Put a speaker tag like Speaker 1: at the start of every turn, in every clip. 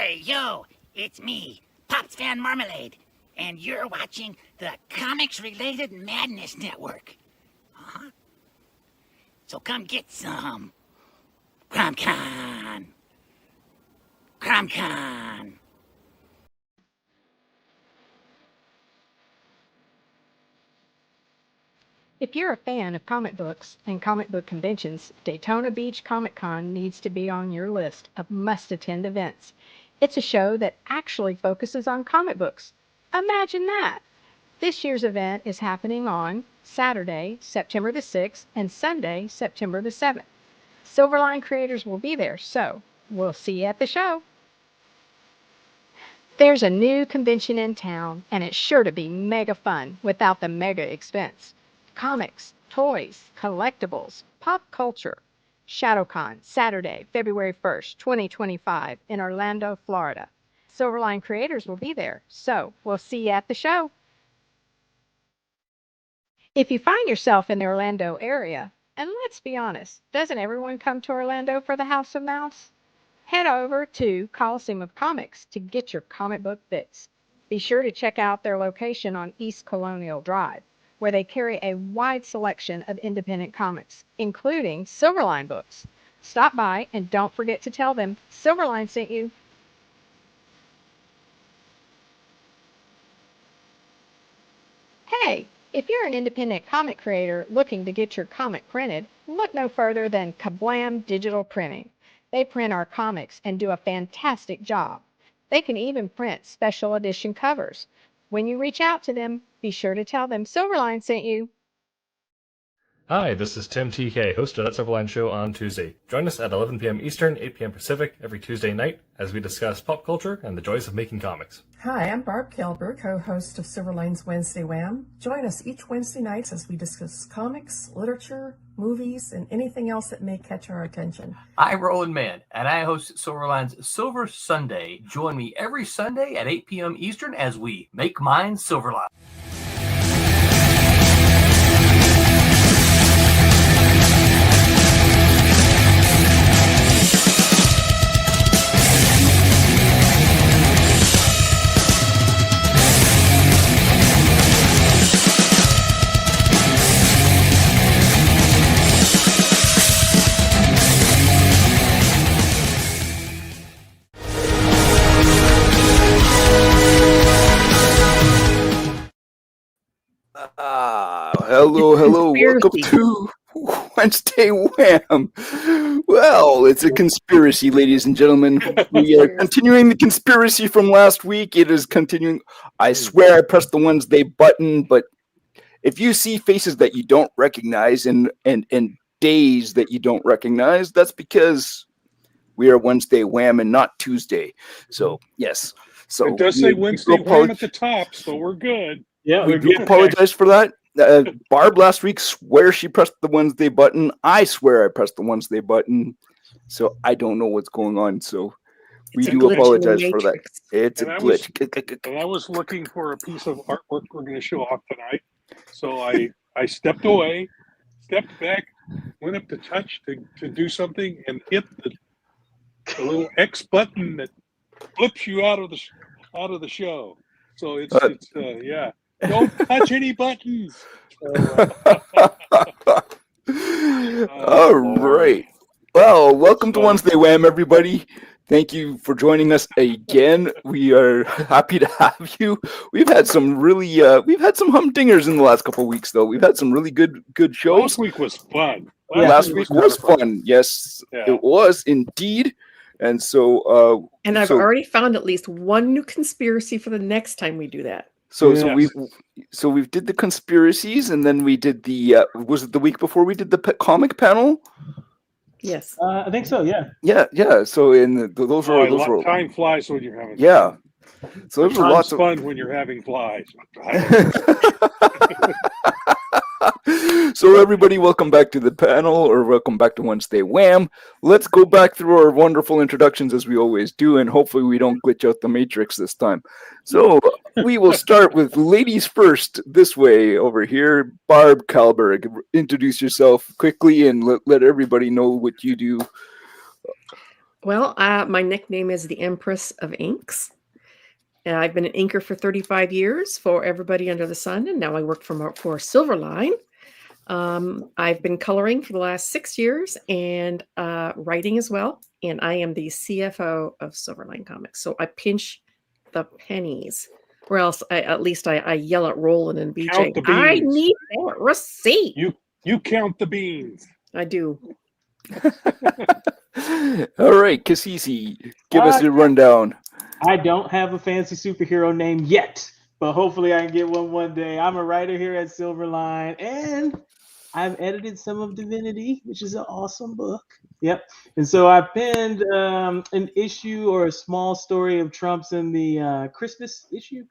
Speaker 1: Hey, yo, it's me, Pops Van Marmalade, and you're watching the Comics-Related Madness Network. Uh-huh. So come get some. CromCon. CromCon.
Speaker 2: If you're a fan of comic books and comic book conventions, Daytona Beach Comic Con needs to be on your list of must-attend events. It's a show that actually focuses on comic books. Imagine that! This year's event is happening on Saturday, September the 6th, and Sunday, September the 7th. Silverline creators will be there, so we'll see you at the show. There's a new convention in town, and it's sure to be mega fun without the mega expense. Comics, toys, collectibles, pop culture. ShadowCon, Saturday, February 1st, 2025, in Orlando, Florida. Silverline creators will be there, so we'll see you at the show. If you find yourself in the Orlando area, and let's be honest, doesn't everyone come to Orlando for the House of Mouse? Head over to Coliseum of Comics to get your comic book fix. Be sure to check out their location on East Colonial Drive, where they carry a wide selection of independent comics, including Silverline books. Stop by and don't forget to tell them Silverline sent you. Hey, if you're an independent comic creator looking to get your comic printed, look no further than Kablam Digital Printing. They print our comics and do a fantastic job. They can even print special edition covers. When you reach out to them, be sure to tell them Silverline sent you.
Speaker 3: Hi, this is Tim TK, host of That Silverline Show on Tuesday. Join us at 11 p.m. Eastern, 8 p.m. Pacific every Tuesday night as we discuss pop culture and the joys of making comics.
Speaker 4: Hi, I'm Barb Kelber, co-host of Silverline's Wednesday Wham. Join us each Wednesday nights as we discuss comics, literature, movies, and anything else that may catch our attention.
Speaker 5: I'm Roland Mann, and I host Silverline's Silver Sunday. Join me every Sunday at 8 p.m. Eastern as we make mine Silverline.
Speaker 6: Hello, welcome to Wednesday Wham. Well, it's a conspiracy, ladies and gentlemen. We are continuing the conspiracy from last week. It is continuing. I swear I pressed the Wednesday button, but if you see faces that you don't recognize and days that you don't recognize, that's because we are Wednesday Wham and not Tuesday. So, yes. So
Speaker 7: it does say Wednesday Wham at the top, so we're good.
Speaker 6: Yeah, we do apologize for that. Barb last week swears she pressed the Wednesday button. I swear I pressed the Wednesday button. So I don't know what's going on. So we do apologize for that. It's a glitch.
Speaker 7: And I was looking for a piece of artwork we're going to show off tonight. So I stepped away, stepped back, went up to touch to do something, and hit the little X button that flips you out of the show. So it's yeah. Don't touch any buttons.
Speaker 6: All right. Well, welcome to Wednesday Wham, everybody. Thank you for joining us again. We are happy to have you. We've had some really, we've had some humdingers in the last couple of weeks, though. We've had some really good shows.
Speaker 7: Last week was fun.
Speaker 6: Last week was fun. Yes, it was indeed. And so,
Speaker 8: and I've already found at least one new conspiracy for the next time we do that.
Speaker 6: So we did the conspiracies, and then we did the was it the week before we did the comic panel?
Speaker 8: Yes,
Speaker 9: I think so. Yeah.
Speaker 6: Yeah. So those were
Speaker 7: time flies when you're having fun.
Speaker 6: Yeah. So there's lots of
Speaker 7: fun when you're having flies.
Speaker 6: So everybody, welcome back to the panel, or welcome back to Wednesday Wham. Let's go back through our wonderful introductions as we always do, and hopefully we don't glitch out the matrix this time. So we will start with ladies first, this way over here. Barb Kalberg, introduce yourself quickly and let everybody know what you do.
Speaker 8: Well, my nickname is the Empress of Inks. And I've been an inker for 35 years for everybody under the sun, and now I work for Silverline. I've been coloring for the last 6 years and writing as well. And I am the CFO of Silverline Comics. So I pinch the pennies, or else at least I yell at Roland and BJ.
Speaker 7: Count the
Speaker 8: I
Speaker 7: beans.
Speaker 8: need that receipt.
Speaker 7: You count the beans.
Speaker 8: I do.
Speaker 6: All right, Cassisi, give us a rundown.
Speaker 9: I don't have a fancy superhero name yet, but hopefully I can get one day. I'm a writer here at Silverline, and I've edited some of Divinity, which is an awesome book. Yep. And so I penned an issue or a small story of Trump's in the Christmas issue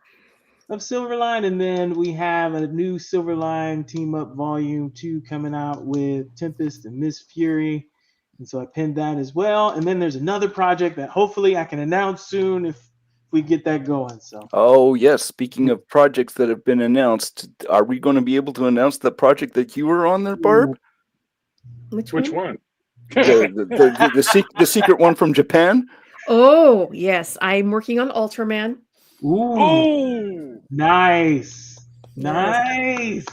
Speaker 9: of Silverline, and then we have a new Silverline Team Up Volume 2 coming out with Tempest and Miss Fury. And so I pinned that as well. And then there's another project that hopefully I can announce soon if we get that going. So.
Speaker 6: Oh, yes. Speaking of projects that have been announced, are we going to be able to announce the project that you were on there, Barb?
Speaker 8: Which
Speaker 7: one?
Speaker 6: The secret one from Japan?
Speaker 8: Oh, yes. I'm working on Ultraman.
Speaker 9: Ooh.
Speaker 7: Oh,
Speaker 9: nice. Nice.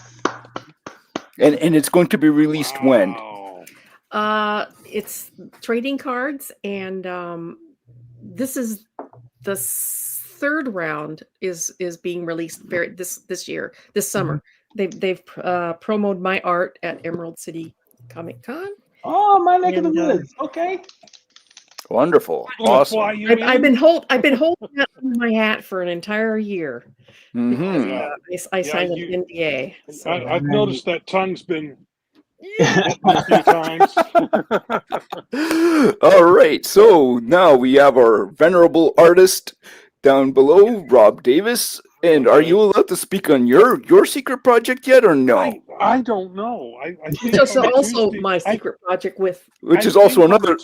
Speaker 6: And it's going to be released when?
Speaker 8: It's trading cards, and this is the third round is being released this year, this summer. They've promoted my art at Emerald City Comic Con.
Speaker 9: Oh, my neck of the woods. Okay.
Speaker 6: Wonderful. Awesome.
Speaker 8: I've been holding that under my hat for an entire year.
Speaker 6: Mm-hmm.
Speaker 8: I signed an NDA. So.
Speaker 7: I've noticed that tongue's been a few times.
Speaker 6: All right, so now we have our venerable artist down below, Rob Davis. And are you allowed to speak on your secret project yet, or no?
Speaker 7: I don't know. I think
Speaker 8: It's also my secret project
Speaker 6: which is also another.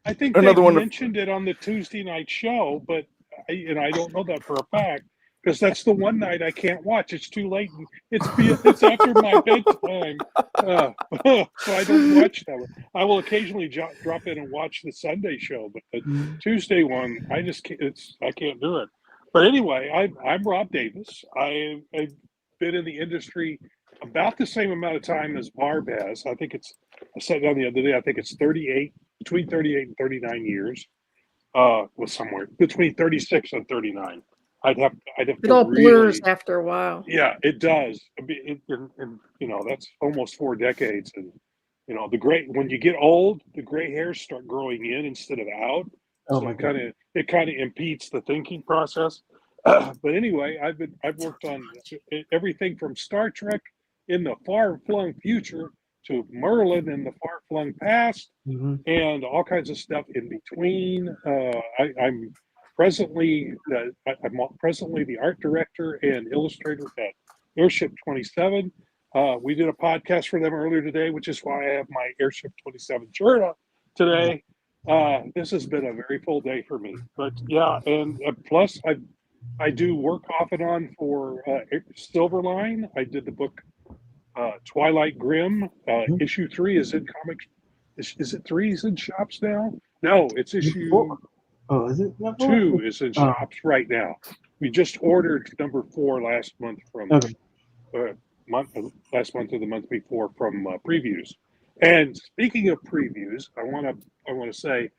Speaker 7: I think
Speaker 6: another
Speaker 7: they
Speaker 6: one.
Speaker 7: Mentioned it on the Tuesday night show, but I don't know that for a fact. Because that's the one night I can't watch. It's too late. It's after my bedtime, so I don't watch that one. I will occasionally drop in and watch the Sunday show, but the Tuesday one, I can't do it. But anyway, I'm Rob Davis. I've been in the industry about the same amount of time as Barb has. I said down the other day, I think it's between 38 and 39 years. Somewhere between 36 and 39. I'd have
Speaker 8: it all blurs after a while.
Speaker 7: Yeah, it does. That's almost 4 decades. And when you get old, the gray hairs start growing in instead of out.
Speaker 9: Oh,
Speaker 7: so it kind of impedes the thinking process. But anyway, I've worked on everything from Star Trek in the far-flung future to Merlin in the far-flung past, and all kinds of stuff in between. I'm presently the art director and illustrator at Airship 27. We did a podcast for them earlier today, which is why I have my Airship 27 shirt on today. This has been a very full day for me, but yeah, and plus I do work off and on for Silverline. I did the book Twilight Grim. Issue 3 is in comics. Is it 3 is in shops now? No, it's issue 4.
Speaker 9: Oh, is it?
Speaker 7: 2 is in shops right now. We just ordered number 4 last month from last month or the month before from previews. And speaking of previews, I want to say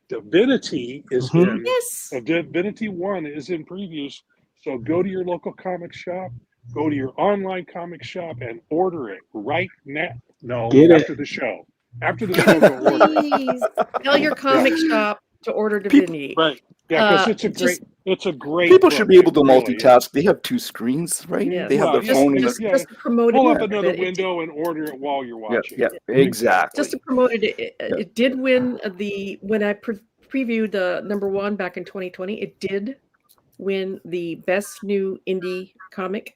Speaker 7: Divinity is in.
Speaker 8: Yes.
Speaker 7: Divinity 1 is in previews. So go to your local comic shop, go to your online comic shop, and order it right now. No, after the show. After the show, go order it.
Speaker 8: Please tell your comic shop to order Divinity.
Speaker 7: Right. Yeah, because it's a great.
Speaker 6: People
Speaker 7: book.
Speaker 6: should be able to
Speaker 7: Really
Speaker 6: multitask. They have 2 screens, right?
Speaker 8: Yeah.
Speaker 6: They have their phone.
Speaker 8: Just to promote
Speaker 7: Pull
Speaker 8: it.
Speaker 7: up another window and order it while you're watching.
Speaker 6: Yeah, exactly.
Speaker 8: Just to promote it, it did win when I previewed the number 1 back in 2020. It did win the best new indie comic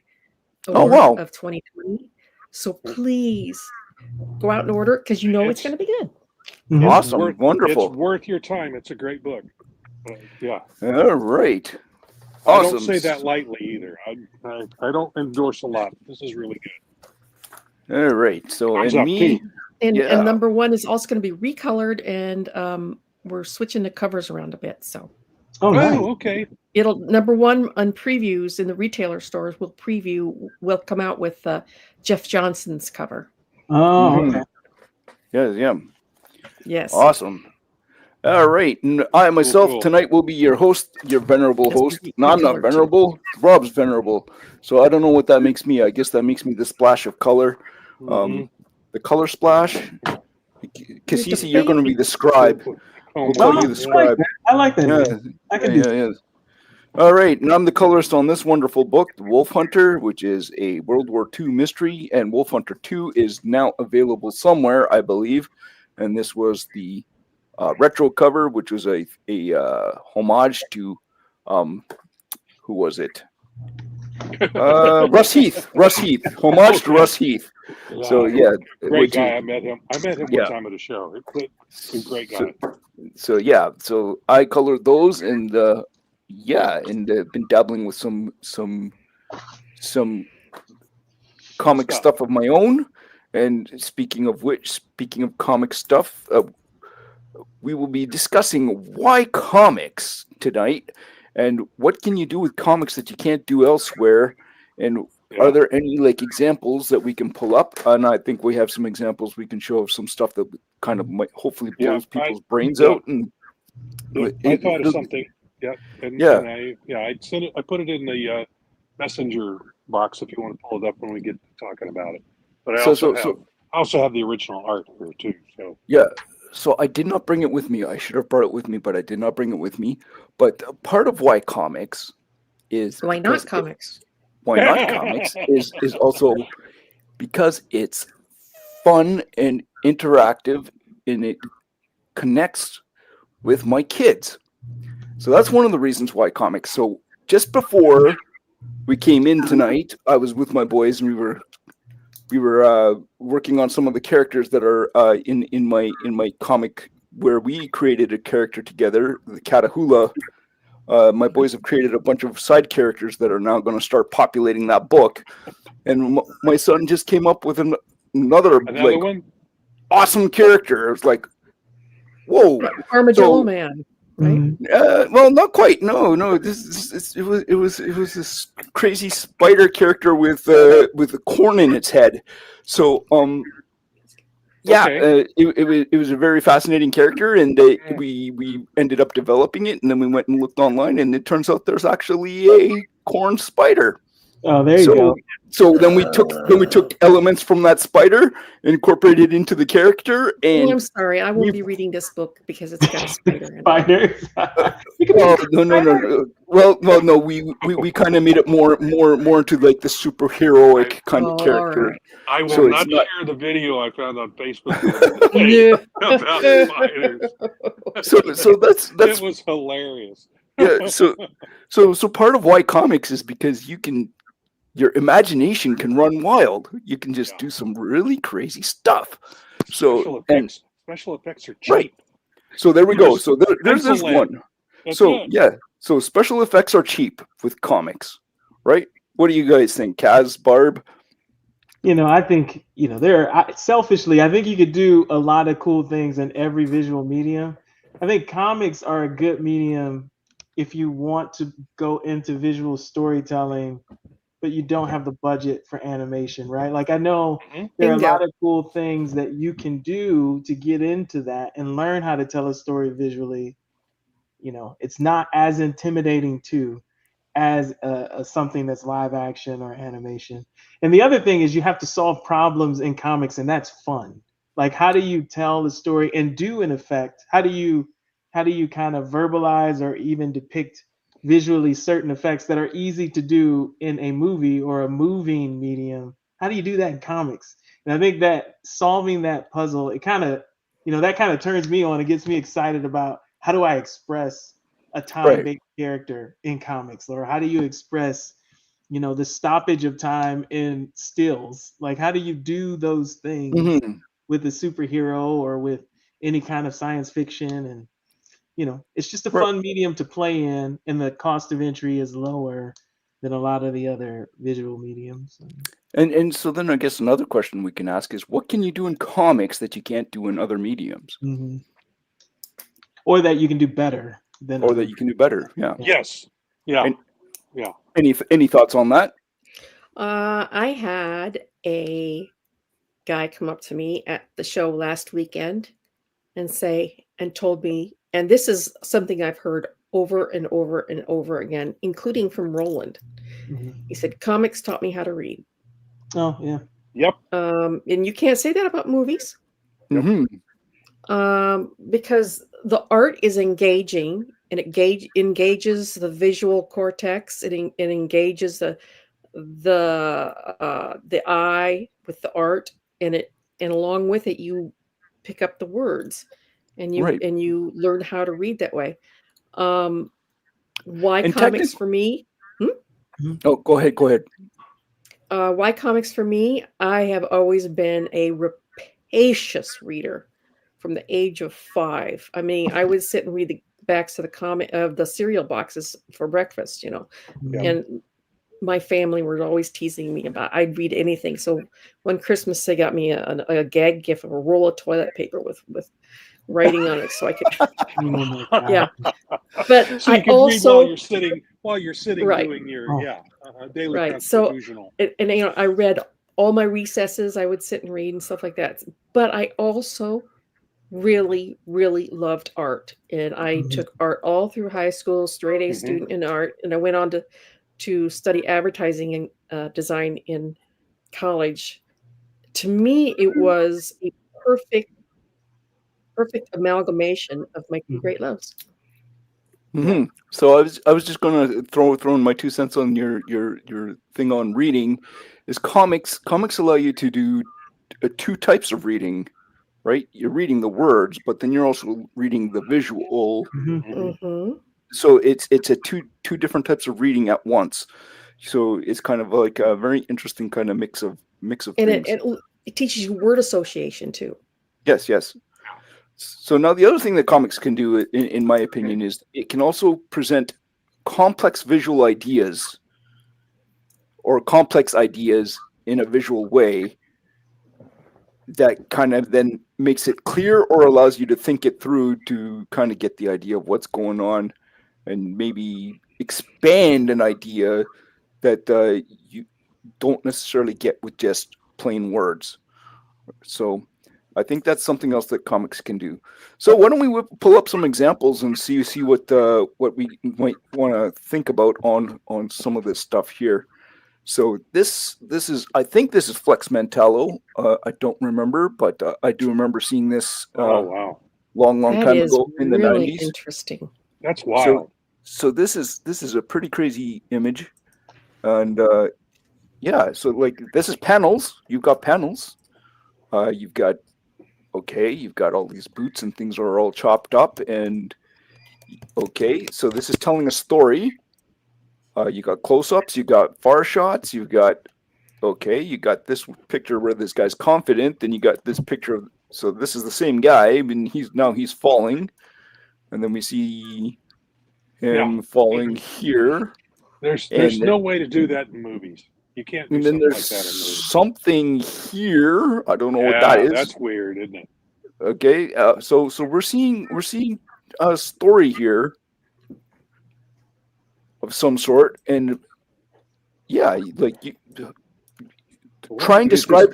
Speaker 8: award of 2020. So please go out and order it because it's going to be good.
Speaker 6: Awesome, wonderful.
Speaker 7: It's worth your time. It's a great book. Yeah.
Speaker 6: All right.
Speaker 7: Awesome.
Speaker 6: Awesome.
Speaker 7: I don't say that lightly either. I don't endorse a lot. This is really good.
Speaker 6: All right. So
Speaker 7: and
Speaker 6: me.
Speaker 8: And number 1 is also going to be recolored and we're switching the covers around a bit. So
Speaker 9: Oh, nice.
Speaker 7: Oh, okay.
Speaker 8: it'll number one on previews in the retailer stores. We'll come out with Jeff Johnson's cover.
Speaker 9: Oh,
Speaker 6: Mhm.
Speaker 9: okay.
Speaker 6: Yeah.
Speaker 8: Yes.
Speaker 6: Awesome. All right. And I myself
Speaker 7: cool.
Speaker 6: tonight will be your host, your venerable
Speaker 8: Yes,
Speaker 6: host.
Speaker 8: we
Speaker 6: No, I'm not
Speaker 8: color too.
Speaker 6: venerable. Rob's venerable. So I don't know what that makes me. I guess that makes me the splash of color.
Speaker 7: Mhm.
Speaker 6: The color splash. Because
Speaker 8: You're the
Speaker 6: you're going to be
Speaker 8: baby.
Speaker 6: the scribe.
Speaker 7: Oh,
Speaker 6: We'll call
Speaker 7: my
Speaker 6: you the
Speaker 7: God.
Speaker 9: I like
Speaker 6: scribe.
Speaker 9: that. I like that.
Speaker 6: Yeah.
Speaker 9: name. I can do
Speaker 6: Yeah. All right, and I'm the colorist on this wonderful book, The Wolf Hunter, which is a World War II mystery, and Wolf Hunter 2 is now available somewhere, I believe. And this was the retro cover, which was a homage to, who was it? Russ Heath. Homage to Russ Heath. So, yeah.
Speaker 7: Great guy. I met him. One
Speaker 6: Yeah.
Speaker 7: time at a show. He's a great guy.
Speaker 6: So yeah, so I colored those, and been dabbling with some comic stuff of my own. And speaking of comic stuff, we will be discussing why comics tonight, and what can you do with comics that you can't do elsewhere, and are there any examples that we can pull up? And I think we have some examples we can show of some stuff that kind of might hopefully blows people's brains out. And
Speaker 7: I thought of something. Yeah. And I sent it. I put it in the messenger box if you want to pull it up when we get to talking about it. But I also have the original art here too. So
Speaker 6: yeah. So I did not bring it with me. I should have brought it with me, but I did not bring it with me. But part of why comics is
Speaker 8: Why not comics?
Speaker 6: Why not comics is also because it's fun and interactive, and it connects with my kids. So that's one of the reasons why comics. So just before we came in tonight, I was with my boys, and we were working on some of the characters that are in my comic, where we created a character together, the Catahoula. My boys have created a bunch of side characters that are now going to start populating that book, and my son just came up with another
Speaker 7: one?
Speaker 6: Awesome character. It was like, whoa,
Speaker 8: Armadillo Man, right?
Speaker 6: Well, not quite. No. It was this crazy spider character with a corn in its head. So it was a very fascinating character, and we ended up developing it, and then we went and looked online, and it turns out there's actually a corn spider.
Speaker 9: Oh, there you go.
Speaker 6: So then we took elements from that spider, incorporated it into the character, and
Speaker 8: I'm sorry, I won't be reading this book because it's got a spider in it.
Speaker 9: Spiders.
Speaker 6: No. Well, no. We kind of made it more into the superheroic kind of character.
Speaker 8: Right.
Speaker 7: I will not share the video I found on Facebook about spiders.
Speaker 6: So that's
Speaker 7: it was hilarious.
Speaker 6: Yeah. So part of why comics is because your imagination can run wild. You can just do some really crazy stuff. So
Speaker 7: special effects are cheap.
Speaker 6: Right. So there we go. So there's this one. So special effects are cheap with comics, right? What do you guys think, Kaz, Barb?
Speaker 9: I think selfishly, I think you could do a lot of cool things in every visual medium. I think comics are a good medium if you want to go into visual storytelling, but you don't have the budget for animation, right? Like, I know there are a lot of cool things that you can do to get into that and learn how to tell a story visually. It's not as intimidating as something that's live action or animation. And the other thing is you have to solve problems in comics, and that's fun. Like, how do you tell the story and do an effect? How do you kind of verbalize or even depict visually certain effects that are easy to do in a movie or a moving medium? How do you do that in comics? And I think that solving that puzzle, it kind of, that kind of turns me on. It gets me excited about how do I express a time-based character in comics, or how do you express, the stoppage of time in stills? Like, how do you do those things with a superhero or with any kind of science fiction? And it's just a fun medium to play in, and the cost of entry is lower than a lot of the other visual mediums.
Speaker 6: And so then I guess another question we can ask is, what can you do in comics that you can't do in other mediums?
Speaker 9: or that you can do better than
Speaker 6: or
Speaker 9: other
Speaker 6: that you can do better. Yeah.
Speaker 7: Yes. Yeah.
Speaker 6: And-
Speaker 7: Yeah.
Speaker 6: Any thoughts on that?
Speaker 8: I had a guy come up to me at the show last weekend and told me, and this is something I've heard over and over and over again, including from Roland.
Speaker 9: Mhm.
Speaker 8: He said, comics taught me how to read.
Speaker 9: Oh, yeah.
Speaker 7: Yep.
Speaker 8: And you can't say that about movies.
Speaker 6: Mm-hmm.
Speaker 8: Because the art is engaging, and it engages the visual cortex. It engages the eye with the art, and along with it, you pick up the words, and you learn how to read that way. Why
Speaker 6: And
Speaker 8: comics for me?
Speaker 6: Oh, go ahead.
Speaker 8: Why comics for me? I have always been a rapacious reader from the age of 5. I mean, I would sit and read the backs of the cereal boxes for breakfast,
Speaker 7: Yeah.
Speaker 8: and my family were always teasing me about I'd read anything. So one Christmas they got me a gag gift of a roll of toilet paper with writing on it, so I could.
Speaker 9: Oh my God.
Speaker 8: Yeah, but
Speaker 7: So you
Speaker 8: I
Speaker 7: can
Speaker 8: also
Speaker 7: read while you're sitting
Speaker 8: Right.
Speaker 7: doing your daily
Speaker 8: Right. So
Speaker 7: constitutional.
Speaker 8: and I read all my recesses. I would sit and read and stuff like that. But I also really, really loved art, and I
Speaker 9: Mhm.
Speaker 8: took art all through high school, straight A
Speaker 7: Mhm.
Speaker 8: student in art, and I went on to study advertising and design in college. To me, it was a perfect amalgamation of my two great loves.
Speaker 6: Mm-hmm. So I was just going to throw in my 2 cents on your thing on reading. Is comics allow you to do 2 types of reading, right? You're reading the words, but then you're also reading the visual.
Speaker 8: Mm-hmm.
Speaker 6: So it's a two different types of reading at once. So it's kind of like a very interesting kind of mix of
Speaker 8: And
Speaker 6: things.
Speaker 8: it teaches you word association too.
Speaker 6: Yes. So now the other thing that comics can do, in my opinion, is it can also present complex visual ideas or complex ideas in a visual way that kind of then makes it clear or allows you to think it through to kind of get the idea of what's going on and maybe expand an idea that you don't necessarily get with just plain words. So I think that's something else that comics can do. So why don't we pull up some examples and see what we might want to think about on some of this stuff here. So this is, I think this is Flex Mentallo. I don't remember, but I do remember seeing this
Speaker 7: Oh wow,
Speaker 6: long
Speaker 8: That
Speaker 6: time
Speaker 8: is
Speaker 6: ago in the
Speaker 8: really
Speaker 6: 90s.
Speaker 8: interesting.
Speaker 7: that's wild.
Speaker 6: So this is a pretty crazy image, and yeah. So like this is panels. You've got panels. You've got all these boots and things are all chopped up, and okay. So this is telling a story. You got close-ups. You got far shots. You got this picture where this guy's confident. Then you got this picture of. So this is the same guy, and he's falling, and then we see him falling here.
Speaker 7: There's
Speaker 6: and
Speaker 7: no way to do that in movies. You can't do
Speaker 6: And then
Speaker 7: something
Speaker 6: there's
Speaker 7: like that in movies.
Speaker 6: something here. I don't know what
Speaker 7: Yeah,
Speaker 6: that is.
Speaker 7: that's weird, isn't it?
Speaker 6: Okay, so we're seeing a story here of some sort, and yeah, like you try and describe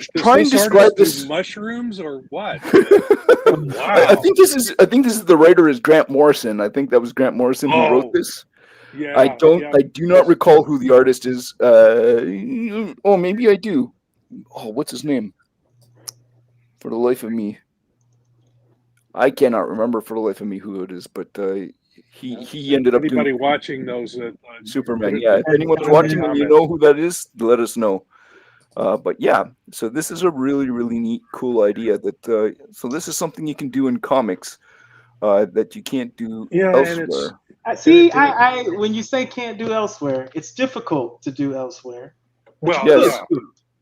Speaker 6: this.
Speaker 7: Mushrooms or what?
Speaker 6: I think this is the writer is Grant Morrison. I think that was Grant Morrison who wrote this.
Speaker 7: Yeah,
Speaker 6: I do not recall who the artist is. Oh, maybe I do. Oh, what's his name? For the life of me, I cannot remember for the life of me who it is. But he ended up
Speaker 7: Anybody
Speaker 6: doing
Speaker 7: watching those
Speaker 6: Superman. Yeah, if anyone's watching and you know who that is, let us know. But yeah, so this is a really, really neat, cool idea. That so this is something you can do in comics that you can't do elsewhere.
Speaker 9: I when you say can't do elsewhere, it's difficult to do elsewhere.
Speaker 7: Well,
Speaker 6: yes.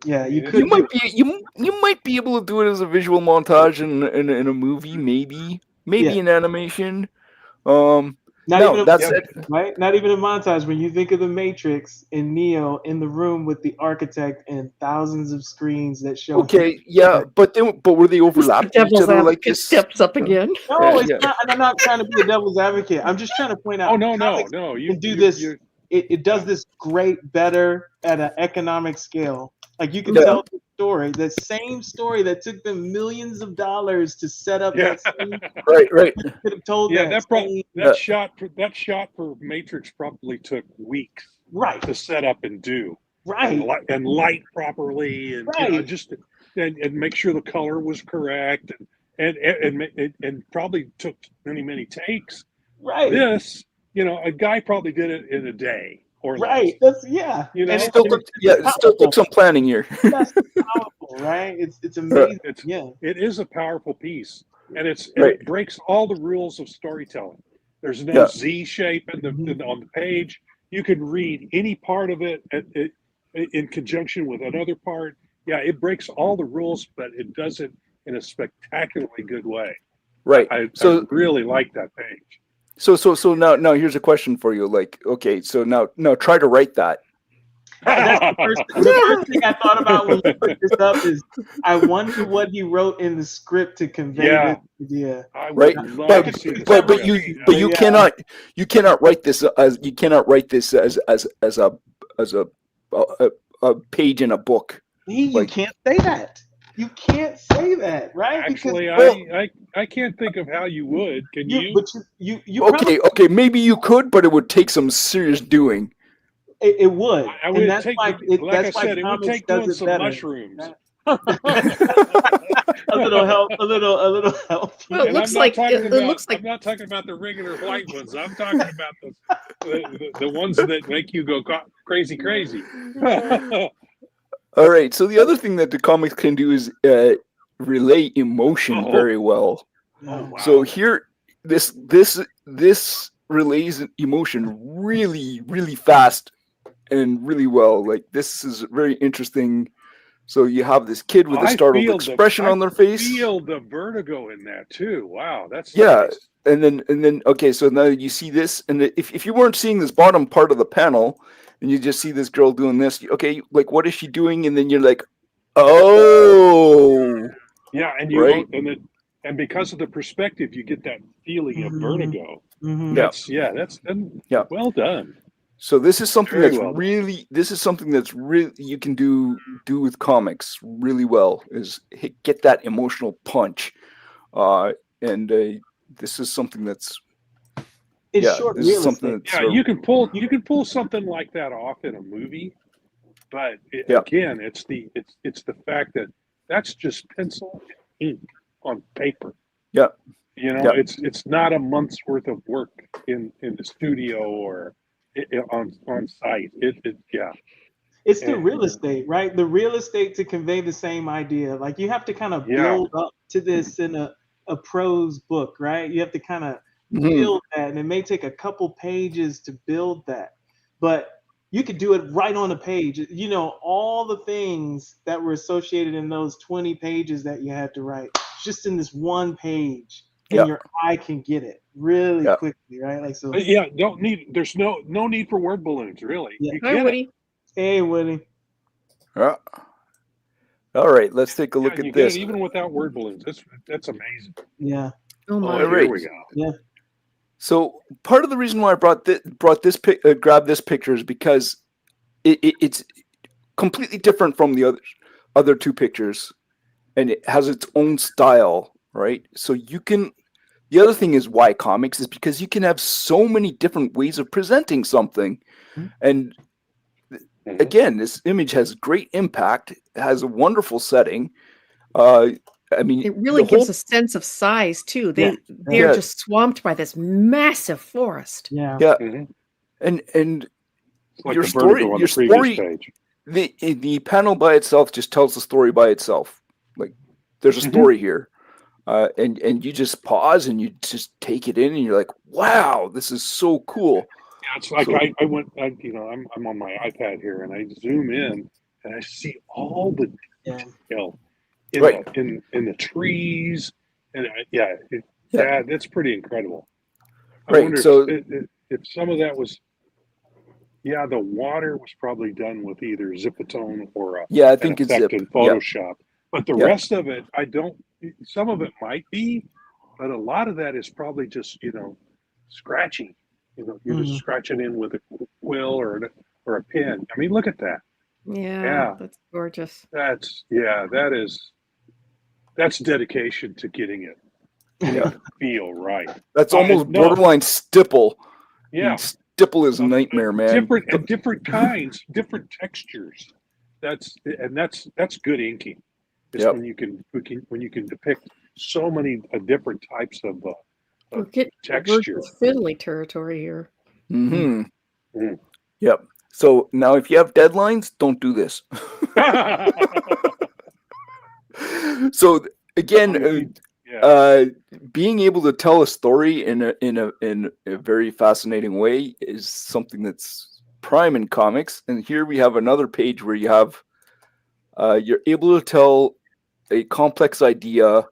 Speaker 9: Yeah, you could.
Speaker 6: You might be able to do it as a visual montage in a movie, maybe in animation.
Speaker 9: Not
Speaker 6: No,
Speaker 9: even a,
Speaker 6: that's it.
Speaker 9: right. Not even a montage. When you think of the Matrix and Neo in the room with the architect and thousands of screens that show.
Speaker 6: Okay, yeah, but were they overlapping each
Speaker 8: Devil's
Speaker 6: other like
Speaker 8: advocate
Speaker 6: this?
Speaker 8: steps up again.
Speaker 9: No, it's
Speaker 6: Yeah.
Speaker 9: not. And I'm not trying to be a devil's advocate. I'm just trying to point out.
Speaker 7: Oh no,
Speaker 9: comics
Speaker 7: you
Speaker 9: can do this.
Speaker 7: You,
Speaker 9: It does
Speaker 7: yeah.
Speaker 9: this great better at an economic scale. Like you can
Speaker 6: Yeah.
Speaker 9: tell the story, the same story that took them millions of dollars to set up
Speaker 7: Yeah.
Speaker 9: that same.
Speaker 6: Right.
Speaker 9: You could have told
Speaker 7: Yeah,
Speaker 9: that.
Speaker 7: that shot for Matrix probably took weeks
Speaker 9: Right.
Speaker 7: to set up and do.
Speaker 9: Right.
Speaker 7: And light properly, and
Speaker 9: Right.
Speaker 7: just and make sure the color was correct, and probably took many takes.
Speaker 9: Right.
Speaker 7: This, a guy probably did it in a day or
Speaker 9: Right.
Speaker 7: less.
Speaker 9: That's yeah.
Speaker 7: And
Speaker 6: It still took some planning here.
Speaker 9: That's powerful, right? It's amazing.
Speaker 7: It is a powerful piece, and
Speaker 6: Right.
Speaker 7: it breaks all the rules of storytelling. There's no Z shape on the page. You can read any part of it in conjunction with another part. Yeah, it breaks all the rules, but it does it in a spectacularly good way.
Speaker 6: Right.
Speaker 7: I really like that page.
Speaker 6: So now here's a question for you. Like, okay, so now try to write that.
Speaker 9: That's the first thing I thought about when you put this up is I wonder what he wrote in the script to convey this idea.
Speaker 6: Right, but you cannot write this as a page in a book.
Speaker 9: You can't say that. You can't say that, right?
Speaker 7: Actually,
Speaker 9: because,
Speaker 7: I can't think of how you would. Can you?
Speaker 9: But you
Speaker 6: okay, maybe you could, but it would take some serious doing.
Speaker 9: It would.
Speaker 7: I would
Speaker 9: and that's
Speaker 7: take,
Speaker 9: why
Speaker 7: like I said, it would take doing some mushrooms.
Speaker 9: a little help.
Speaker 8: Well, it looks like
Speaker 7: I'm not talking about the regular white ones. I'm talking about the ones that make you go crazy.
Speaker 6: All right. So the other thing that the comics can do is relay emotion very well.
Speaker 7: Oh, wow.
Speaker 6: So here, this relays emotion really, really fast and really well. Like, this is very interesting. So you have this kid with a startled expression on their face.
Speaker 7: I feel the vertigo in that too. Wow, that's
Speaker 6: nice. And then okay, so now you see this, and if you weren't seeing this bottom part of the panel, and you just see this girl doing this, okay, like, what is she doing? And then you're like, oh,
Speaker 7: yeah, and you and because of the perspective, you get that feeling of vertigo.
Speaker 9: Mm-hmm.
Speaker 7: That's well done.
Speaker 6: So this is something that's really you can do with comics really well, is get that emotional punch, and this is something that's
Speaker 9: short.
Speaker 6: This is something that's,
Speaker 7: you can pull something like that off in a movie, but again, it's the fact that that's just pencil and ink on paper.
Speaker 6: Yeah,
Speaker 7: it's not a month's worth of work in the studio or on site.
Speaker 9: It's the real estate, right? The real estate to convey the same idea. Like, you have to kind of build up to this in a prose book, right? You have to kind of build that, and it may take a couple pages to build that, but you could do it right on a page. All the things that were associated in those 20 pages that you had to write, just in this one page, and your eye can get it really quickly, right? Like, so.
Speaker 7: There's no need for word balloons, really.
Speaker 9: Yeah.
Speaker 8: Hi, Woody.
Speaker 9: Hey, Woody.
Speaker 6: All right, let's take a look at this.
Speaker 7: Even without word balloons, that's amazing.
Speaker 9: Yeah.
Speaker 8: Oh my.
Speaker 7: Here we go.
Speaker 9: Yeah.
Speaker 6: So part of the reason why I grabbed this picture is because it's completely different from the other two pictures, and it has its own style, right? So the other thing is why comics is because you can have so many different ways of presenting something, and again, this image has great impact. It has a wonderful setting. I mean,
Speaker 8: it really gives a sense of size too. They're just swamped by this massive forest.
Speaker 9: Yeah.
Speaker 6: And
Speaker 7: like
Speaker 6: your
Speaker 7: the
Speaker 6: story,
Speaker 7: on the previous page.
Speaker 6: The panel by itself just tells the story by itself. Like, there's a story here, and you just pause and you just take it in, and you're like, wow, this is so cool.
Speaker 7: Yeah, it's like I'm on my iPad here, and I zoom in and I see all the detail in the trees, and that's pretty incredible. I
Speaker 6: Right.
Speaker 7: wonder
Speaker 6: So
Speaker 7: if some of that was, yeah, the water was probably done with either Zipatone or
Speaker 6: yeah, I
Speaker 7: an
Speaker 6: think it's
Speaker 7: effect
Speaker 6: Zip.
Speaker 7: in
Speaker 6: Yeah.
Speaker 7: Photoshop. But the
Speaker 6: Yeah.
Speaker 7: rest of it, I don't. Some of it might be, but a lot of that is probably just scratchy. You're just
Speaker 9: Mhm.
Speaker 7: scratching in with a quill or a pen. I mean, look at that.
Speaker 8: Yeah,
Speaker 7: Yeah,
Speaker 8: that's gorgeous.
Speaker 7: that's dedication to getting it
Speaker 6: Yeah.
Speaker 7: to feel right.
Speaker 6: That's almost
Speaker 7: No,
Speaker 6: borderline stipple.
Speaker 7: yeah,
Speaker 6: Stipple is a nightmare, man.
Speaker 7: different kinds, different textures. That's good inking. Is
Speaker 6: Yep.
Speaker 7: when you can depict so many different types of
Speaker 8: We're getting
Speaker 7: texture.
Speaker 8: fiddly territory here.
Speaker 6: Mm-hmm.
Speaker 7: Mm.
Speaker 6: Yep. So now, if you have deadlines, don't do this. So again,
Speaker 7: Yeah.
Speaker 6: being able to tell a story in a very fascinating way is something that's prime in comics. And here we have another page where you have you're able to tell a complex idea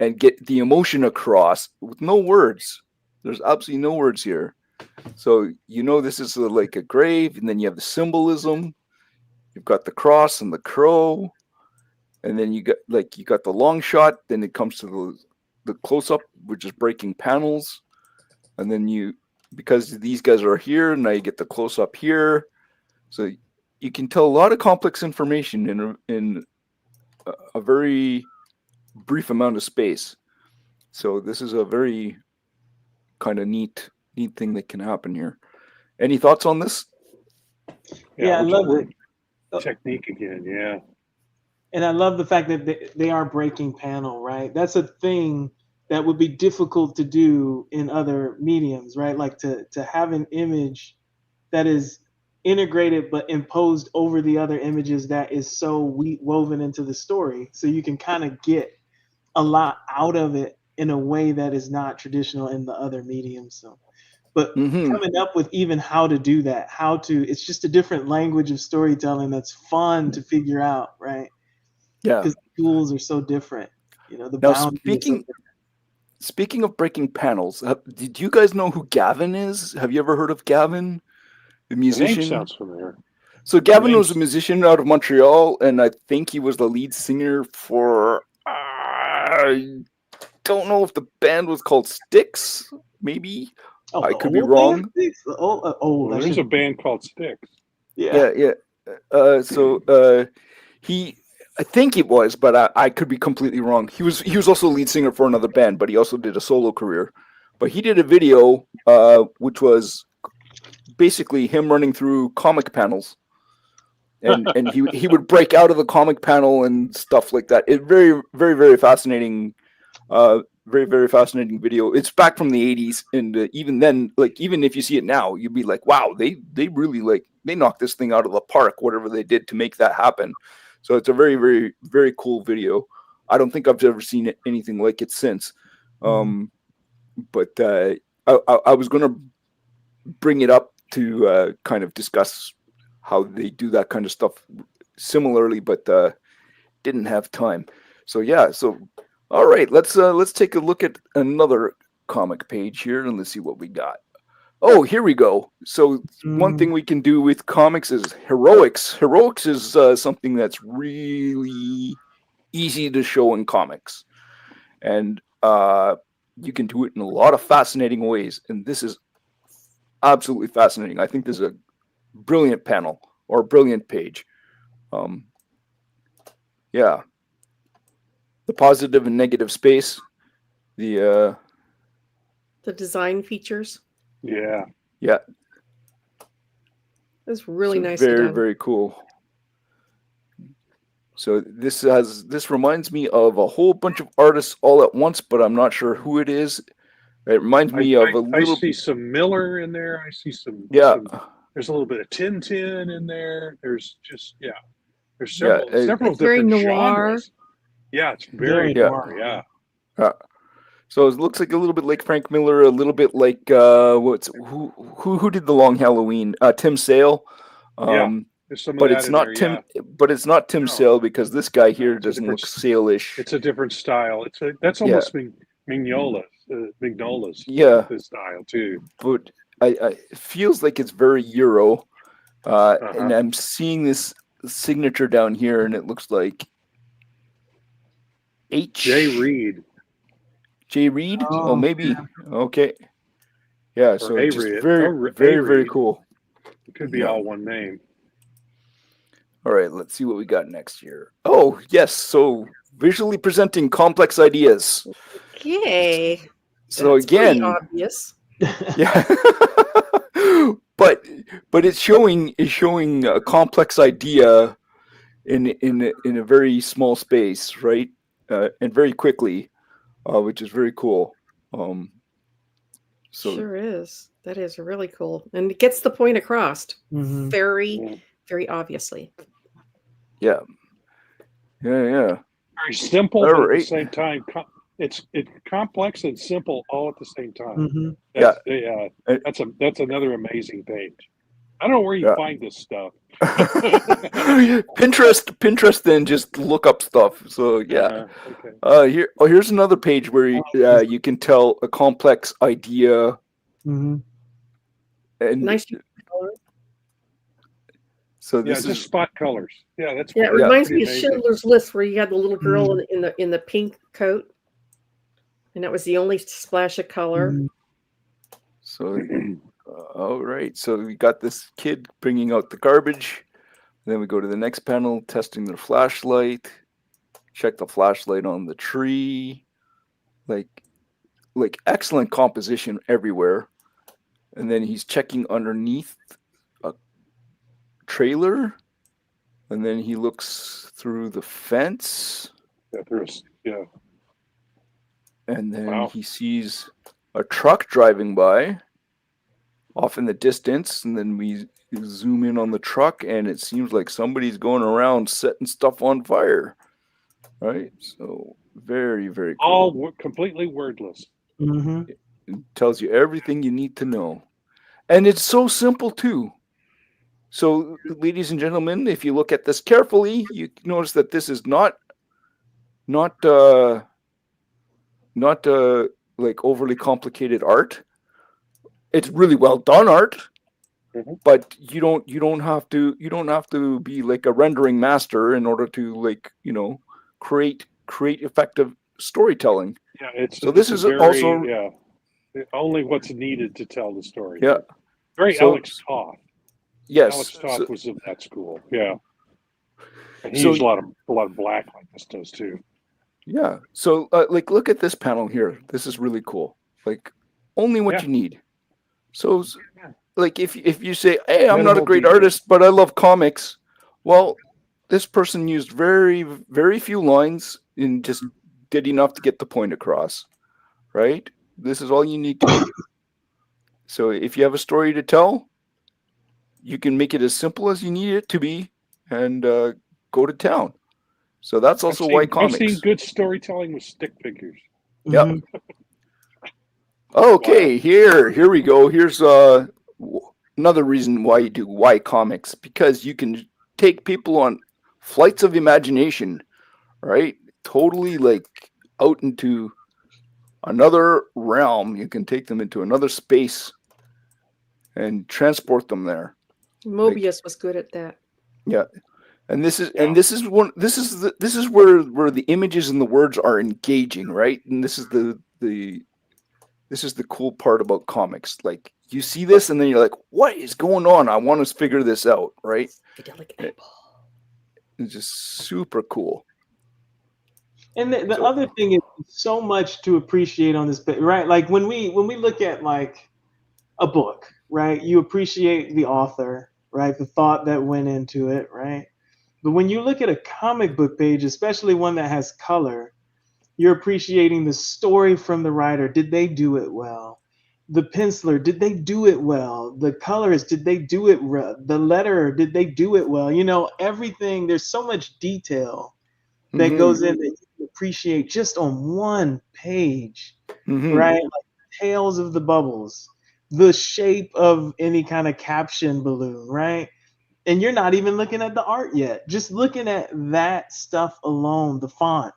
Speaker 6: and get the emotion across with no words. There's absolutely no words here. So this is like a grave, and then you have the symbolism. You've got the cross and the crow, and then you got the long shot. Then it comes to the close up, which is breaking panels, and then because these guys are here, now you get the close up here. So you can tell a lot of complex information in a very brief amount of space. So this is a very kind of neat thing that can happen here. Any thoughts on this?
Speaker 9: Yeah, I love
Speaker 7: technique again. Yeah.
Speaker 9: And I love the fact that they are breaking panel, right? That's a thing that would be difficult to do in other mediums, right? Like to have an image that is integrated but imposed over the other images that is so woven into the story. So you can kind of get a lot out of it in a way that is not traditional in the other mediums. So, but coming up with even how to do that, it's just a different language of storytelling that's fun to figure out, right?
Speaker 6: Yeah.
Speaker 9: Because the tools are so different. The
Speaker 6: Now,
Speaker 9: boundary is so different.
Speaker 6: speaking of breaking panels, did you guys know who Gavin is? Have you ever heard of Gavin, the musician?
Speaker 7: The name sounds familiar.
Speaker 6: So Gavin was a musician out of Montreal, and I think he was the lead singer for. I don't know if the band was called Styx. Maybe I could be wrong.
Speaker 7: There's a band called Styx.
Speaker 6: Yeah. So I think it was, but I could be completely wrong. He was also lead singer for another band, but he also did a solo career. But he did a video, which was basically him running through comic panels, and he would break out of the comic panel and stuff like that. It very, very, very fascinating. Very, very fascinating video. It's back from the 80s, and even then, even if you see it now, you'd be like, wow, they really they knocked this thing out of the park, whatever they did to make that happen. So it's a very, very, very cool video. I don't think I've ever seen anything like it since. But I was going to bring it up to kind of discuss how they do that kind of stuff similarly, but didn't have time. So yeah, all right, let's take a look at another comic page here, and let's see what we got. Oh, here we go. So one thing we can do with comics is heroics. Heroics is something that's really easy to show in comics, and you can do it in a lot of fascinating ways. And this is absolutely fascinating. I think this is a brilliant panel or a brilliant page. Yeah. The positive and negative space, the
Speaker 8: design features.
Speaker 7: Yeah.
Speaker 8: It's really nice.
Speaker 6: Very, very cool. So this reminds me of a whole bunch of artists all at once, but I'm not sure who it is. It reminds me of a little.
Speaker 7: I see some Miller in there. I see some.
Speaker 6: Yeah.
Speaker 7: There's a little bit of Tintin in there. There's just There's several
Speaker 8: it's
Speaker 7: different
Speaker 8: very noir.
Speaker 7: genres. Yeah, it's very noir. Yeah.
Speaker 6: So it looks like a little bit like Frank Miller, a little bit like who did the Long Halloween? Tim Sale. But it's not Tim. Yeah. But it's not Tim Sale because this guy here doesn't look Sale-ish.
Speaker 7: It's a different style. That's almost Mignola's. Mignola's
Speaker 6: Yeah,
Speaker 7: this style too.
Speaker 6: but it feels like it's very Euro. And
Speaker 7: Uh-huh.
Speaker 6: I'm seeing this signature down here, and it looks like
Speaker 7: Jay Reed
Speaker 6: J. Reed? Oh,
Speaker 9: Oh,
Speaker 6: maybe. Okay. Yeah,
Speaker 7: or
Speaker 6: so it's just
Speaker 7: Avery.
Speaker 6: very,
Speaker 7: A
Speaker 6: very, very
Speaker 7: Reed.
Speaker 6: cool.
Speaker 7: It could be
Speaker 6: Yeah.
Speaker 7: all one name.
Speaker 6: All right, let's see what we got next year. Oh, yes. So visually presenting complex ideas.
Speaker 8: Yay.
Speaker 6: So
Speaker 8: That's pretty
Speaker 6: again,
Speaker 8: obvious.
Speaker 6: yeah. but it's showing a complex idea in a very small space, right? And very quickly, which is very cool. So
Speaker 8: Sure is. That is really cool. And it gets the point across
Speaker 9: Mhm.
Speaker 8: very, very obviously.
Speaker 6: yeah.
Speaker 7: Very simple,
Speaker 6: All
Speaker 7: but at the
Speaker 6: right.
Speaker 7: same time, it's complex and simple all at the same time.
Speaker 9: Mhm.
Speaker 7: That's another amazing page. I don't know where you
Speaker 6: Yeah.
Speaker 7: find this stuff.
Speaker 6: Pinterest, then just look up stuff. So yeah.
Speaker 7: Okay.
Speaker 6: Here's another page where you can tell a complex idea.
Speaker 9: Mhm.
Speaker 6: And
Speaker 8: Nice color.
Speaker 6: so
Speaker 7: Yeah,
Speaker 6: this
Speaker 7: just
Speaker 6: is
Speaker 7: spot colors. Yeah, that's
Speaker 8: Yeah, it
Speaker 7: pretty
Speaker 8: reminds me of
Speaker 7: amazing.
Speaker 8: Schindler's List, where you had the little girl
Speaker 9: Mhm.
Speaker 8: in the pink coat, and that was the only splash of color.
Speaker 9: Mhm.
Speaker 6: so. All right. So we got this kid bringing out the garbage. Then we go to the next panel, testing their flashlight. Check the flashlight on the tree. Like excellent composition everywhere. And then he's checking underneath a trailer. And then he looks through the fence.
Speaker 7: Yeah.
Speaker 6: And then
Speaker 7: Wow.
Speaker 6: he sees a truck driving by off in the distance. And then we zoom in on the truck, and it seems like somebody's going around setting stuff on fire. Right? So very, very cool.
Speaker 7: All completely wordless.
Speaker 9: Mhm.
Speaker 6: It tells you everything you need to know. And it's so simple too. So, ladies and gentlemen, if you look at this carefully, you notice that this is not like overly complicated art. It's really well done art, but you don't have to be like a rendering master in order to create effective storytelling.
Speaker 7: Yeah,
Speaker 6: So this is also
Speaker 7: only what's needed to tell the story.
Speaker 6: Yeah.
Speaker 7: Very
Speaker 6: So-
Speaker 7: Alex Toth.
Speaker 6: Yes.
Speaker 7: Alex Toth was of that school. Yeah. And he
Speaker 6: So-
Speaker 7: used a lot of black like this does too.
Speaker 6: Yeah. So look at this panel here. This is really cool. Like only what
Speaker 7: Yeah.
Speaker 6: you need. So like if you say, "Hey, I'm not a
Speaker 7: Minimal
Speaker 6: great
Speaker 7: detail.
Speaker 6: artist, but I love comics." Well, this person used very, very few lines and just did enough to get the point across. Right? This is all you need to do. So if you have a story to tell, you can make it as simple as you need it to be and go to town. So that's also why
Speaker 7: I've
Speaker 6: comics.
Speaker 7: seen good storytelling with stick figures.
Speaker 6: Yep.
Speaker 9: Mhm.
Speaker 6: Okay, here we go. Here's another reason why comics, because you can take people on flights of imagination, right? Totally like out into another realm. You can take them into another space and transport them there.
Speaker 8: Mobius was good at that.
Speaker 6: Yeah. And this is where the images and the words are engaging, right? And this is the cool part about comics. Like you see this and then you're like, what is going on? I want to figure this out, right? It's just super cool.
Speaker 9: And the other thing is so much to appreciate on this, right? Like when we look at like a book, right? You appreciate the author, right? The thought that went into it, right? But when you look at a comic book page, especially one that has color, you're appreciating the story from the writer. Did they do it well? The penciler, did they do it well? The colorist, did they do it well? The letterer, did they do it well? You know, everything, there's so much detail that goes in that you can appreciate just on one page, right? Like tails of the bubbles, the shape of any kind of caption balloon, right? And you're not even looking at the art yet. Just looking at that stuff alone, the font,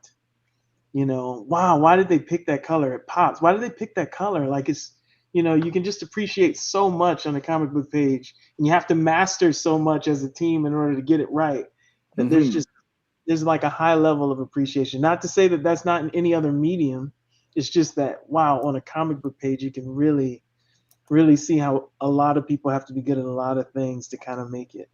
Speaker 9: wow, why did they pick that color? It pops. Why did they pick that color? Like it's, you can just appreciate so much on a comic book page, and you have to master so much as a team in order to get it right. That there's like a high level of appreciation. Not to say that that's not in any other medium. It's just that, wow, on a comic book page, you can really, really see how a lot of people have to be good at a lot of things to kind of make it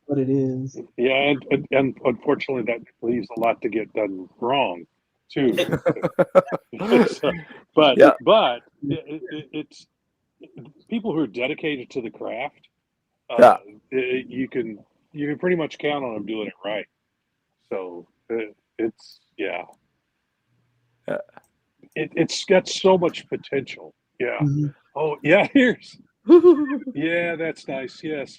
Speaker 9: what it is.
Speaker 7: Yeah, and unfortunately, that leaves a lot to get done wrong, too. But it's people who are dedicated to the craft. You can pretty much count on them doing it right. So it's it's got so much potential. Yeah. Oh yeah. That's nice. Yes.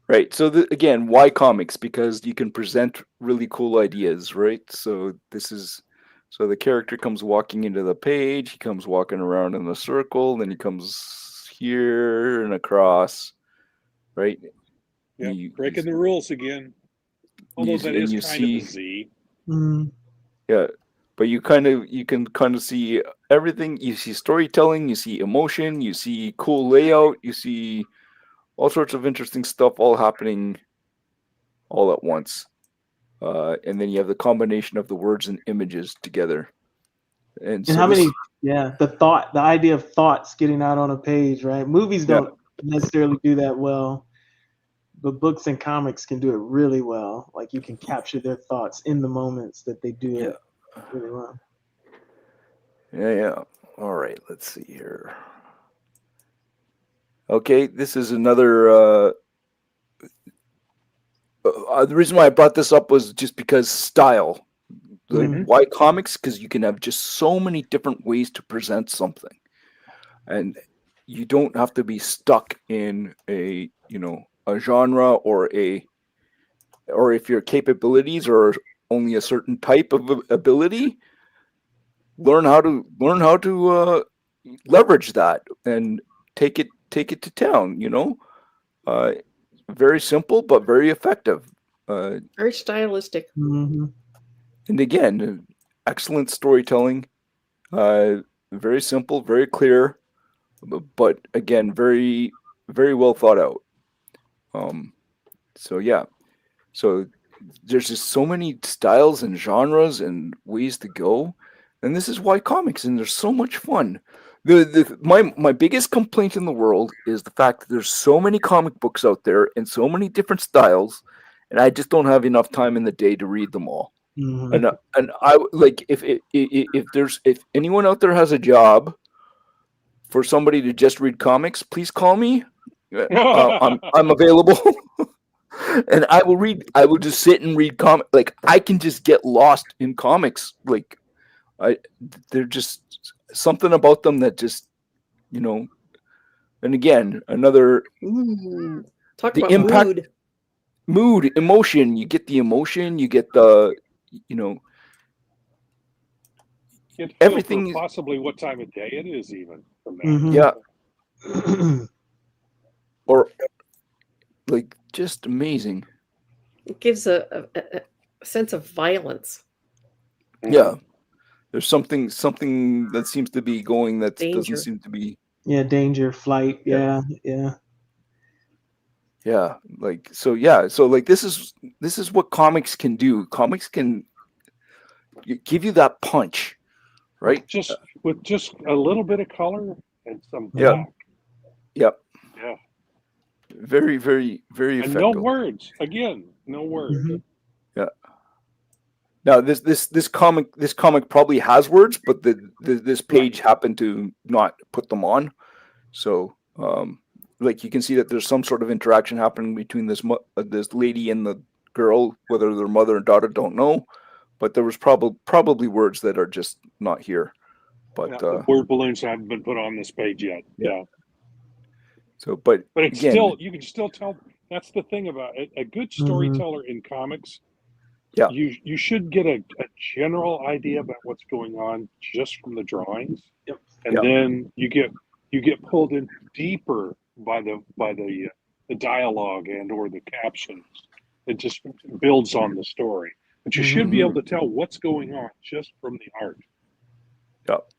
Speaker 6: Right. So again, why comics? Because you can present really cool ideas, right? So the character comes walking into the page, he comes walking around in the circle, then he comes here and across, right?
Speaker 7: Yeah, breaking the rules again. Although that is kind of a Z.
Speaker 6: Yeah. But you can kind of see everything. You see storytelling, you see emotion, you see cool layout, you see all sorts of interesting stuff all happening all at once. And then you have the combination of the words and images together. And so
Speaker 9: how many, the idea of thoughts getting out on a page, right? Movies don't necessarily do that well, but books and comics can do it really well. Like you can capture their thoughts in the moments that they do it really well.
Speaker 6: Yeah. All right, let's see here. Okay, this is another. The reason why I brought this up was just because style. Why comics? Because you can have just so many different ways to present something, and you don't have to be stuck in a genre or if your capabilities are only a certain type of ability. Learn how to leverage that and take it to town. Very simple but very effective.
Speaker 8: Very stylistic.
Speaker 6: And again, excellent storytelling. Very simple, very clear, but again, very very well thought out. So there's just so many styles and genres and ways to go, and this is why comics, and they're so much fun. My biggest complaint in the world is the fact that there's so many comic books out there and so many different styles, and I just don't have enough time in the day to read them all. And I like if anyone out there has a job for somebody to just read comics, please call me. I'm available. And I will just sit and read comics. Like I can just get lost in comics. Like they're just something about them that just, and again, another
Speaker 8: talk
Speaker 6: the
Speaker 8: about
Speaker 6: impact, mood, emotion. You get the emotion, you get the, everything.
Speaker 7: Possibly what time of day it is, even from that.
Speaker 6: Yeah. Or like just amazing.
Speaker 8: It gives a sense of violence.
Speaker 6: Yeah. There's something that seems to be going that doesn't seem to be.
Speaker 9: Yeah, danger, flight. Yeah.
Speaker 6: Like so like this is what comics can do. Comics can give you that punch, right?
Speaker 7: With just a little bit of color and some black.
Speaker 6: Yep.
Speaker 7: Yeah.
Speaker 6: Very, very, very effective.
Speaker 7: And no words. Again, no words.
Speaker 6: Yeah. Now this comic probably has words, but this page happened to not put them on. So like you can see that there's some sort of interaction happening between this lady and the girl, whether they're mother and daughter, don't know, but there was probably words that are just not here. But
Speaker 7: the word balloons haven't been put on this page yet. Yeah.
Speaker 6: So, but
Speaker 7: it's
Speaker 6: again,
Speaker 7: still, you can still tell. That's the thing about it. A good storyteller in comics.
Speaker 6: Yeah.
Speaker 7: You should get a general idea about what's going on just from the drawings.
Speaker 9: Yep.
Speaker 7: And then you get pulled in deeper by the dialogue and or the captions. It just builds on the story. but you should be able to tell what's going on just from the art.
Speaker 6: Yep.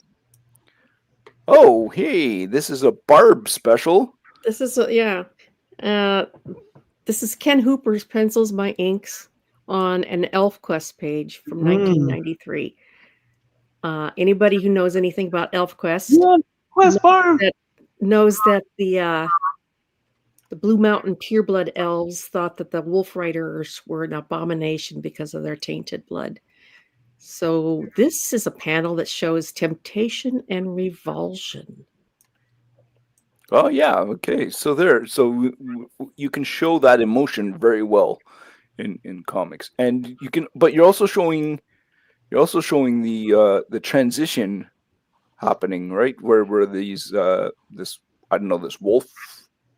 Speaker 6: Oh, hey, this is a Barb special.
Speaker 8: This is this is Ken Hooper's Pencils My Inks on an ElfQuest page from 1993. Anybody who knows anything about ElfQuest knows that the Blue Mountain Pureblood elves thought that the Wolf Riders were an abomination because of their tainted blood. So this is a panel that shows temptation and revulsion.
Speaker 6: Oh yeah, okay. So you can show that emotion very well in comics, and you can. But you're also showing the transition happening, right? Where these this wolf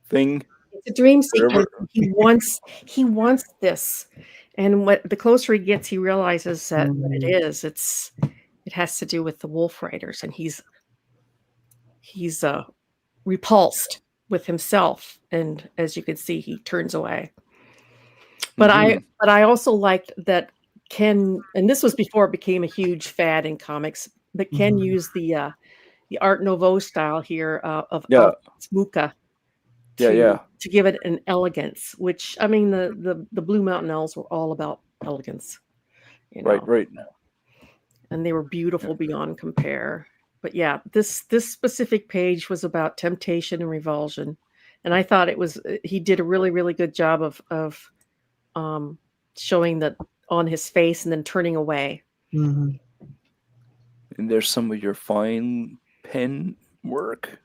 Speaker 6: thing.
Speaker 8: It's a dream sequence. He wants this, and what the closer he gets, he realizes that what it is. It has to do with the Wolf Riders, and he's repulsed with himself, and as you can see, he turns away. But I also liked that Ken, and this was before it became a huge fad in comics, but Ken used the Art Nouveau style here of Smuka to give it an elegance, which I mean the Blue Mountain Elves were all about elegance,
Speaker 6: right,
Speaker 8: and they were beautiful beyond compare. But yeah, this specific page was about temptation and revulsion, and I thought he did a really, really good job of showing that on his face and then turning away.
Speaker 6: And there's some of your fine pen work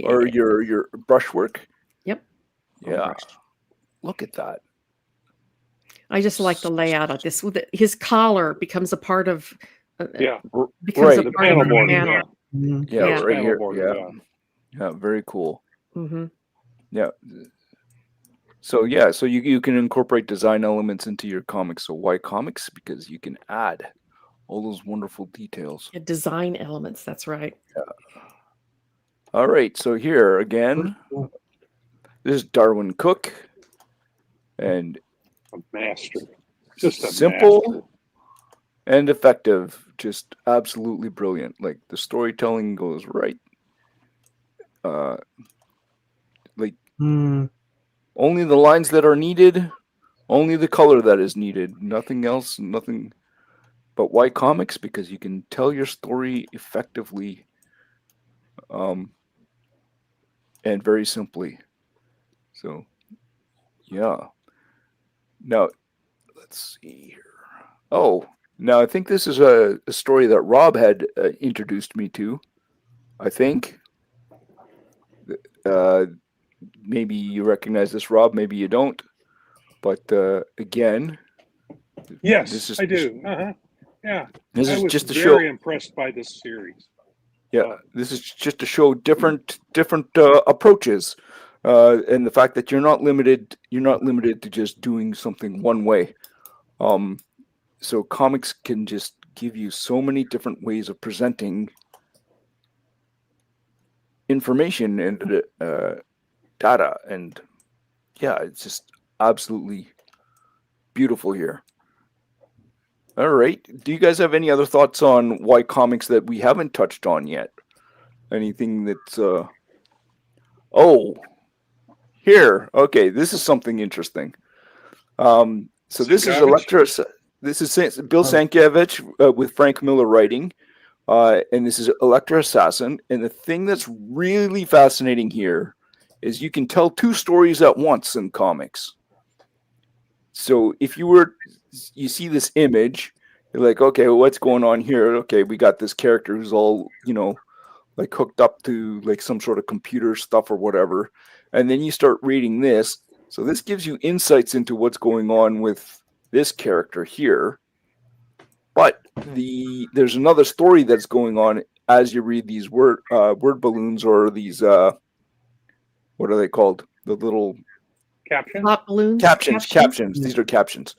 Speaker 6: or your brush work.
Speaker 8: Yep.
Speaker 6: Yeah. Look at that.
Speaker 8: I just like the layout of this. His collar becomes a part of
Speaker 6: right.
Speaker 7: The panel board.
Speaker 6: Yeah, right here. Yeah, very cool. Yeah. So you can incorporate design elements into your comics. So why comics? Because you can add all those wonderful details.
Speaker 8: Design elements. That's right.
Speaker 6: Yeah. All right. So here again, this is Darwin Cook, and
Speaker 7: a master, just a
Speaker 6: simple
Speaker 7: master.
Speaker 6: And effective. Just absolutely brilliant. Like the storytelling goes right. Only the lines that are needed, only the color that is needed, nothing else, nothing. But why comics? Because you can tell your story effectively, and very simply. So, yeah. Now, let's see here. Oh, now I think this is a story that Rob had introduced me to. I think. Maybe you recognize this, Rob. Maybe you don't. But again,
Speaker 7: yes, I do. Yeah,
Speaker 6: this
Speaker 7: I
Speaker 6: is
Speaker 7: was
Speaker 6: just to
Speaker 7: very
Speaker 6: show.
Speaker 7: impressed by this series.
Speaker 6: Yeah, this is just to show different approaches, and the fact that you're not limited to just doing something one way. So comics can just give you so many different ways of presenting information and data, and yeah, it's just absolutely beautiful here. All right, do you guys have any other thoughts on why comics that we haven't touched on yet? Anything that's here, okay, this is something interesting. So this is Electra. This is Bill Sienkiewicz with Frank Miller writing, and this is Electra Assassin. And the thing that's really fascinating here is you can tell two stories at once in comics. So if you see this image, you're like, okay, well, what's going on here? Okay, we got this character who's all, like hooked up to like some sort of computer stuff or whatever. And then you start reading this. So this gives you insights into what's going on with this character here. But there's another story that's going on as you read these word balloons, or these what are they called? The little
Speaker 8: balloons.
Speaker 6: Captions. These are captions.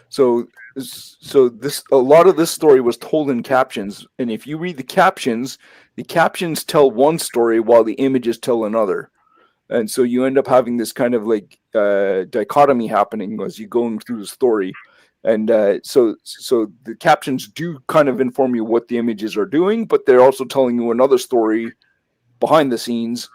Speaker 6: So a lot of this story was told in captions, and if you read the captions tell one story while the images tell another. And so you end up having this kind of like dichotomy happening as you're going through the story. And so the captions do kind of inform you what the images are doing, but they're also telling you another story behind the scenes,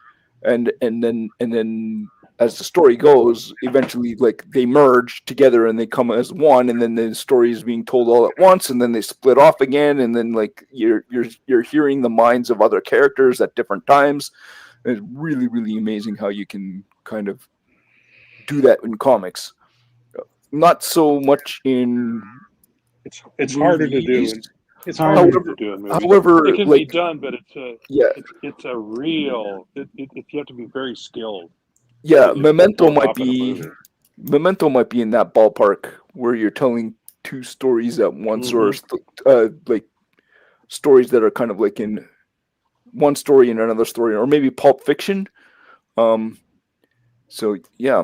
Speaker 6: and then as the story goes, eventually like they merge together and they come as one, and then the story is being told all at once, and then they split off again, and then like you're hearing the minds of other characters at different times. And it's really, really amazing how you can kind of do that in comics. Not so much in
Speaker 7: it's harder to do.
Speaker 6: movies.
Speaker 7: And it's harder
Speaker 6: However,
Speaker 7: to do in movies.
Speaker 6: however,
Speaker 7: It can
Speaker 6: like
Speaker 7: be done, but
Speaker 6: yeah,
Speaker 7: it's a real. You have to be very skilled.
Speaker 6: yeah.
Speaker 7: To pull it off in a movie.
Speaker 6: Memento might be in that ballpark where you're telling two stories at once, or like stories that are kind of like in one story and another story, or maybe Pulp Fiction. So yeah.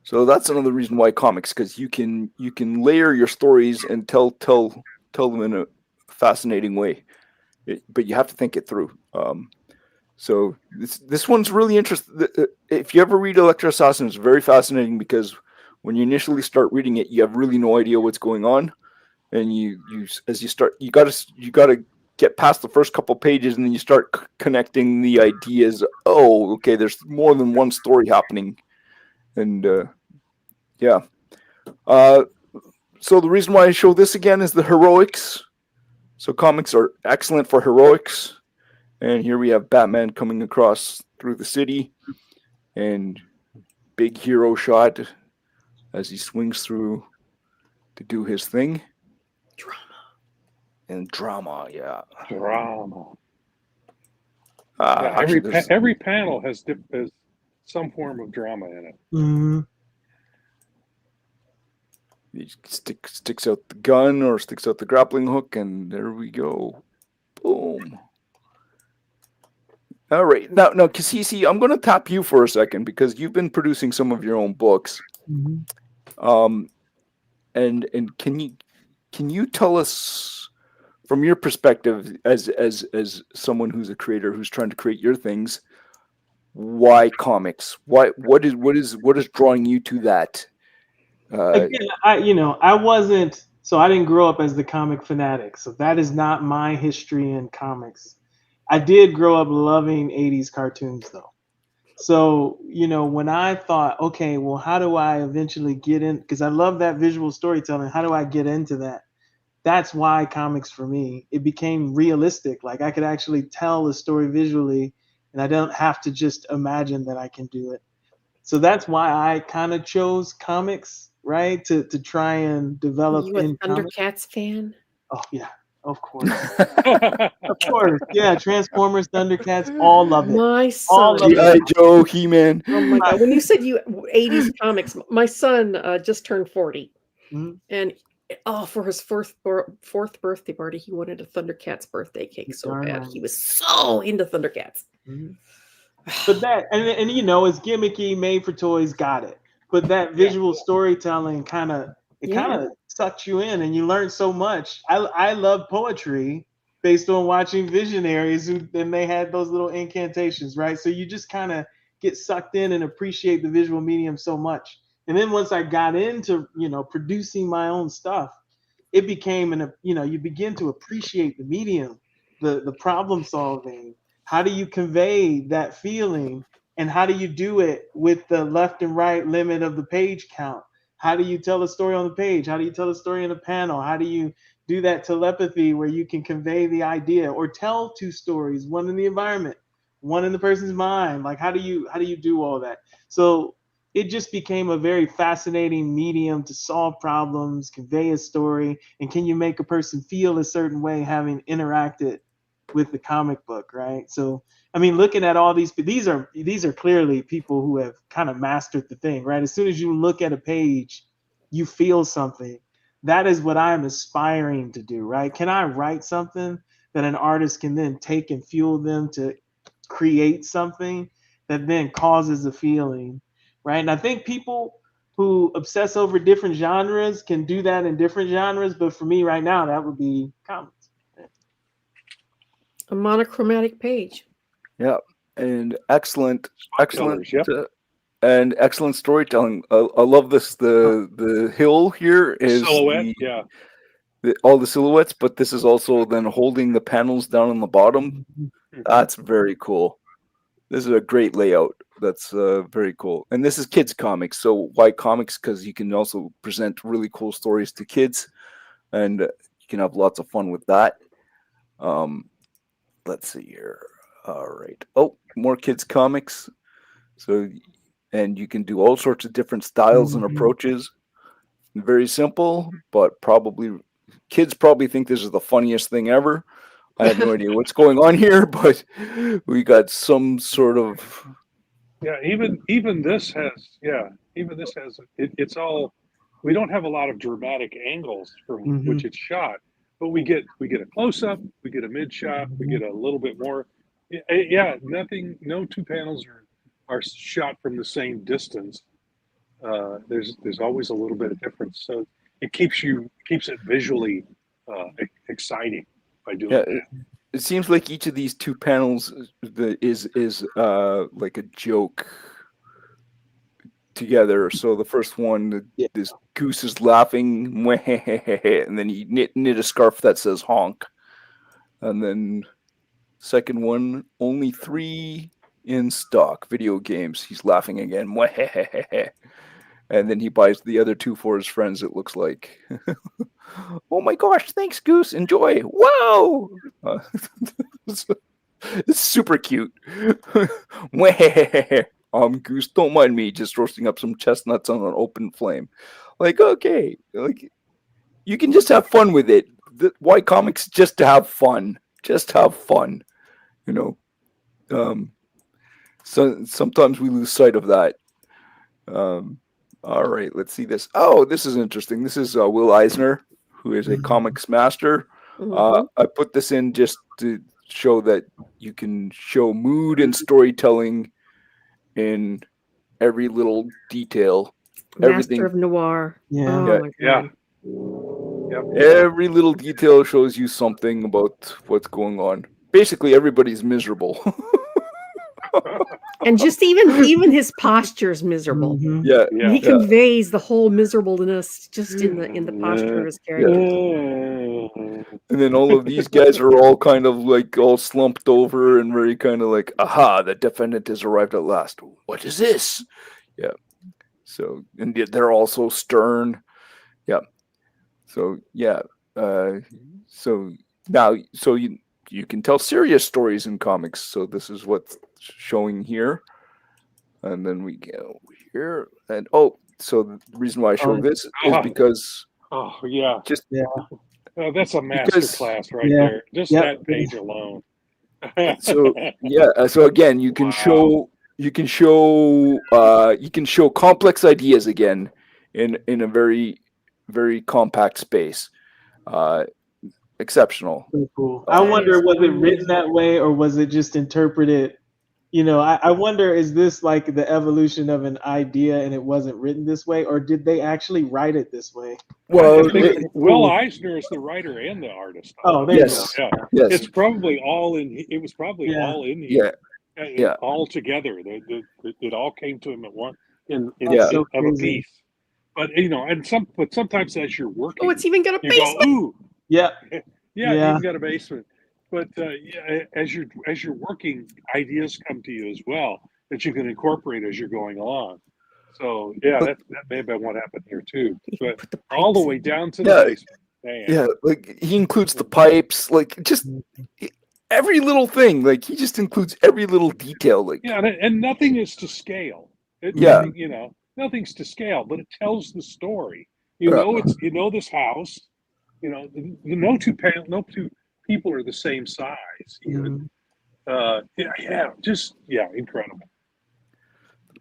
Speaker 6: So that's another reason why comics, because you can layer your stories and tell them in a fascinating way, but you have to think it through. So this one's really interesting. If you ever read Electro Assassin, it's very fascinating because when you initially start reading it, you have really no idea what's going on, and you gotta get past the first couple pages, and then you start connecting the ideas. Oh, okay, there's more than one story happening, and yeah. So the reason why I show this again is the heroics. So comics are excellent for heroics. And here we have Batman coming across through the city, and big hero shot as he swings through to do his thing. Drama, yeah.
Speaker 7: Drama.
Speaker 6: Actually,
Speaker 7: every panel has some form of drama in it.
Speaker 9: Mm-hmm.
Speaker 6: He sticks out the gun or sticks out the grappling hook, and there we go. Boom. All right. Now, Kasisi, I'm going to tap you for a second because you've been producing some of your own books.
Speaker 9: Mm-hmm.
Speaker 6: And can you tell us from your perspective as someone who's a creator who's trying to create your things, why comics? What is drawing you to that?
Speaker 9: Again, I wasn't, so I didn't grow up as the comic fanatic. So that is not my history in comics. I did grow up loving 80s cartoons though. So, when I thought, okay, well, how do I eventually get in? Because I love that visual storytelling. How do I get into that? That's why comics for me, it became realistic. Like I could actually tell the story visually and I don't have to just imagine that I can do it. So that's why I kind of chose comics, right? To try and develop
Speaker 8: You a
Speaker 9: in comics.
Speaker 8: Thundercats fan?
Speaker 9: Oh yeah, of course. Of course. Yeah, Transformers, Thundercats, all love it.
Speaker 8: My
Speaker 9: All
Speaker 8: son.
Speaker 9: of
Speaker 6: G.I.
Speaker 9: it.
Speaker 6: Joe, He-Man.
Speaker 8: Oh my God. When you said 80s comics, my son just turned 40.
Speaker 9: Mhm.
Speaker 8: And for his fourth birthday party, he wanted a Thundercats birthday cake so
Speaker 9: Darn
Speaker 8: bad.
Speaker 9: right.
Speaker 8: He was so into Thundercats.
Speaker 9: Mhm. But that and it's gimmicky, made for toys, got it. But that visual storytelling kind of sucks you in, and you learn so much. I love poetry based on watching visionaries and they had those little incantations, right? So you just kind of get sucked in and appreciate the visual medium so much. And then once I got into producing my own stuff, it became you begin to appreciate the medium, the problem solving. How do you convey that feeling, and how do you do it with the left and right limit of the page count? How do you tell a story on the page? How do you tell a story in a panel? How do you do that telepathy where you can convey the idea or tell two stories, one in the environment, one in the person's mind? Like how do you do all that? So it just became a very fascinating medium to solve problems, convey a story, and can you make a person feel a certain way having interacted with the comic book, right? So, I mean, looking at all these are clearly people who have kind of mastered the thing, right? As soon as you look at a page, you feel something. That is what I'm aspiring to do, right? Can I write something that an artist can then take and fuel them to create something that then causes a feeling, right? And I think people who obsess over different genres can do that in different genres, but for me right now, that would be comics.
Speaker 8: A monochromatic page.
Speaker 6: Yeah, and excellent.
Speaker 7: Colors, yep.
Speaker 6: and excellent storytelling. I love this. The hill here is
Speaker 7: Silhouette, yeah.
Speaker 6: all the silhouettes, but this is also then holding the panels down on the bottom. That's very cool. This is a great layout. That's very cool. And this is kids comics. So why comics? Because you can also present really cool stories to kids, and you can have lots of fun with that. Let's see here. All right. Oh, more kids comics. So, and you can do all sorts of different styles and approaches. Very simple, but probably kids probably think this is the funniest thing ever. I have no idea what's going on here, but we got some sort of
Speaker 7: even this has it's all, we don't have a lot of dramatic angles from which it's shot, but we get a close up, we get a mid shot, we get a little bit more. No two panels are shot from the same distance. There's always a little bit of difference, so it keeps it visually exciting by doing that.
Speaker 6: It seems like each of these two panels is like a joke together. So the first one, this goose is laughing, and then he knit a scarf that says honk. And then second one, only 3 in stock video games. He's laughing again, and then he buys the other 2 for his friends. It looks like. Oh my gosh! Thanks, Goose. Enjoy. Whoa! It's super cute. Goose, don't mind me just roasting up some chestnuts on an open flame. Like, okay, like you can just have fun with it. Why comics? Just to have fun. Just have fun. You know. So sometimes we lose sight of that. All right, let's see this. Oh, this is interesting. This is Will Eisner, who is a comics master. I put this in just to show that you can show mood and storytelling in every little detail.
Speaker 8: Master of noir.
Speaker 9: Yeah.
Speaker 6: Every little detail shows you something about what's going on. Basically, everybody's miserable.
Speaker 8: And just even his posture is miserable.
Speaker 6: He
Speaker 8: conveys the whole miserableness just in the posture of his character.
Speaker 6: And then all of these guys are all kind of like all slumped over and very kind of like, aha, the defendant has arrived at last. What is this? Yeah. So, and yet they're also stern. Yeah. So, yeah. So now, so you can tell serious stories in comics. So this is what's showing here. And then we go here. And so the reason why I show this is because
Speaker 7: that's a master class right there. Just that page alone.
Speaker 6: So again, you can show complex ideas again in a very, very compact space. Exceptional.
Speaker 9: So cool. I wonder, was it written that way or was it just interpreted? I wonder, is this like the evolution of an idea and it wasn't written this way, or did they actually write it this way?
Speaker 7: Well, Will Eisner is the writer and the artist.
Speaker 9: Oh, there you go.
Speaker 6: Yes.
Speaker 7: It's probably all in. It was probably all in here. All together. It all came to him at once in
Speaker 9: so
Speaker 7: of a piece. But sometimes as you're working,
Speaker 8: it's even got a basement.
Speaker 7: Go, ooh,
Speaker 8: Yeah.
Speaker 7: You've got a basement. But as you're working, ideas come to you as well that you can incorporate as you're going along. So that may have been what happened here too. But all the way down to the basement. Man.
Speaker 6: Yeah, like he includes the pipes, like just every little thing. Like he just includes every little detail. Like
Speaker 7: and nothing is to scale. Nothing's to scale, but it tells the story. This house. No two people are the same size. Incredible.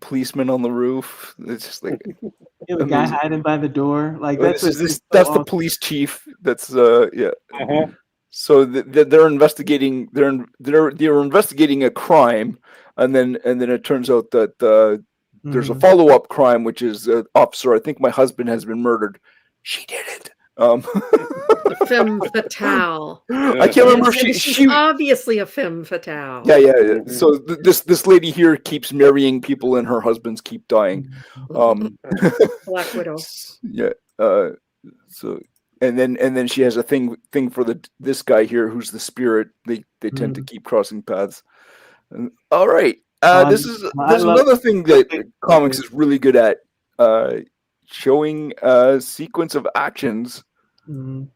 Speaker 6: Policeman on the roof. It's just like
Speaker 9: the guy hiding by the door. Like that's
Speaker 6: the police chief. That's So they're investigating. They're investigating a crime, and then it turns out that there's a follow-up crime, which is officer. I think my husband has been murdered. She did it.
Speaker 8: Femme fatale.
Speaker 6: I can't remember if
Speaker 8: She's obviously a femme fatale.
Speaker 6: Yeah. So this lady here keeps marrying people, and her husbands keep dying.
Speaker 8: Black Widow.
Speaker 6: Yeah. So and then she has a thing for this guy here who's the spirit. They tend to keep crossing paths. All right. There's another thing that comics is really good at, showing a sequence of actions. And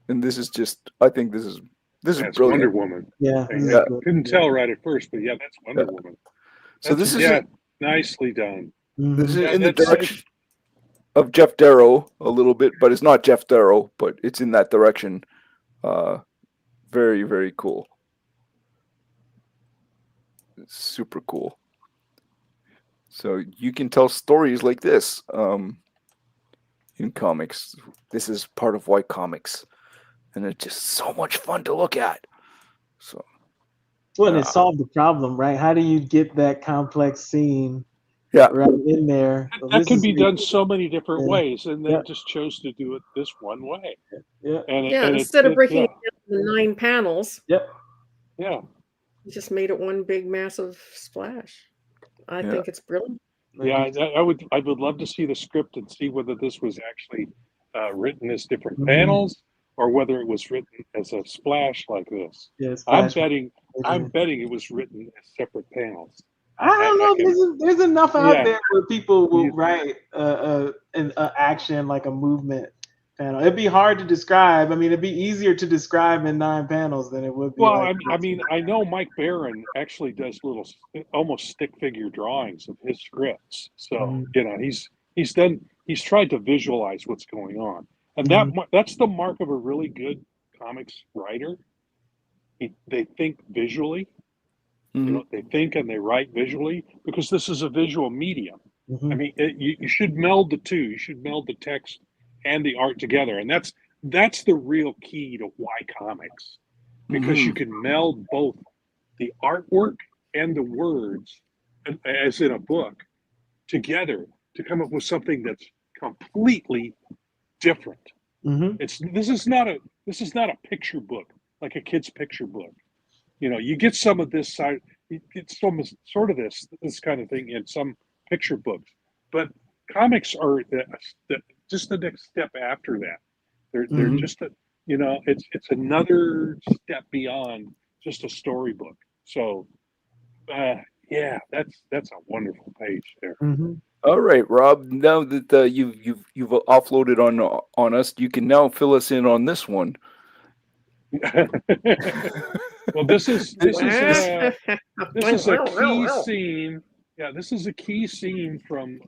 Speaker 6: this is just, I think this is brilliant.
Speaker 7: Wonder Woman.
Speaker 9: Yeah.
Speaker 7: I couldn't tell right at first, but yeah, that's Wonder Woman.
Speaker 6: So this is
Speaker 7: nicely done.
Speaker 6: This is in the direction of Jeff Darrow a little bit, but it's not Jeff Darrow, but it's in that direction. Very, very cool. It's super cool. So you can tell stories like this in comics. This is part of why comics, and it's just so much fun to look at. So,
Speaker 9: well, it solved the problem, right? How do you get that complex scene?
Speaker 6: Yeah,
Speaker 9: right in there.
Speaker 7: That could be done so many different ways, and they just chose to do it this one way.
Speaker 9: Yeah,
Speaker 7: and
Speaker 8: instead of breaking it down into 9 panels.
Speaker 9: Yep.
Speaker 7: Yeah.
Speaker 8: You just made it one big massive splash. I think it's brilliant.
Speaker 7: Yeah, I would love to see the script and see whether this was actually written as different panels or whether it was written as a splash like this.
Speaker 9: Yes,
Speaker 7: I'm betting it was written as separate panels.
Speaker 9: I don't know. There's enough out there where people will write an action like a movement panel. It'd be hard to describe. I mean, it'd be easier to describe in 9 panels than it would be.
Speaker 7: Well, I know Mike Barron actually does little, almost stick figure drawings of his scripts. So he's tried to visualize what's going on, and that's the mark of a really good comics writer. They think visually. They think and they write visually because this is a visual medium. I mean, you should meld the two. You should meld the text and the art together, and that's the real key to why comics, because you can meld both the artwork and the words, as in a book, together to come up with something that's completely different. This is not a picture book like a kid's picture book. You get some of this side, you get some sort of this kind of thing in some picture books, but comics are just the next step after that. They're just it's another step beyond just a storybook. So, that's a wonderful page there.
Speaker 6: All right, Rob. Now that you've offloaded on us, you can now fill us in on this one.
Speaker 7: Well, this is a key scene. Yeah, this is a key scene from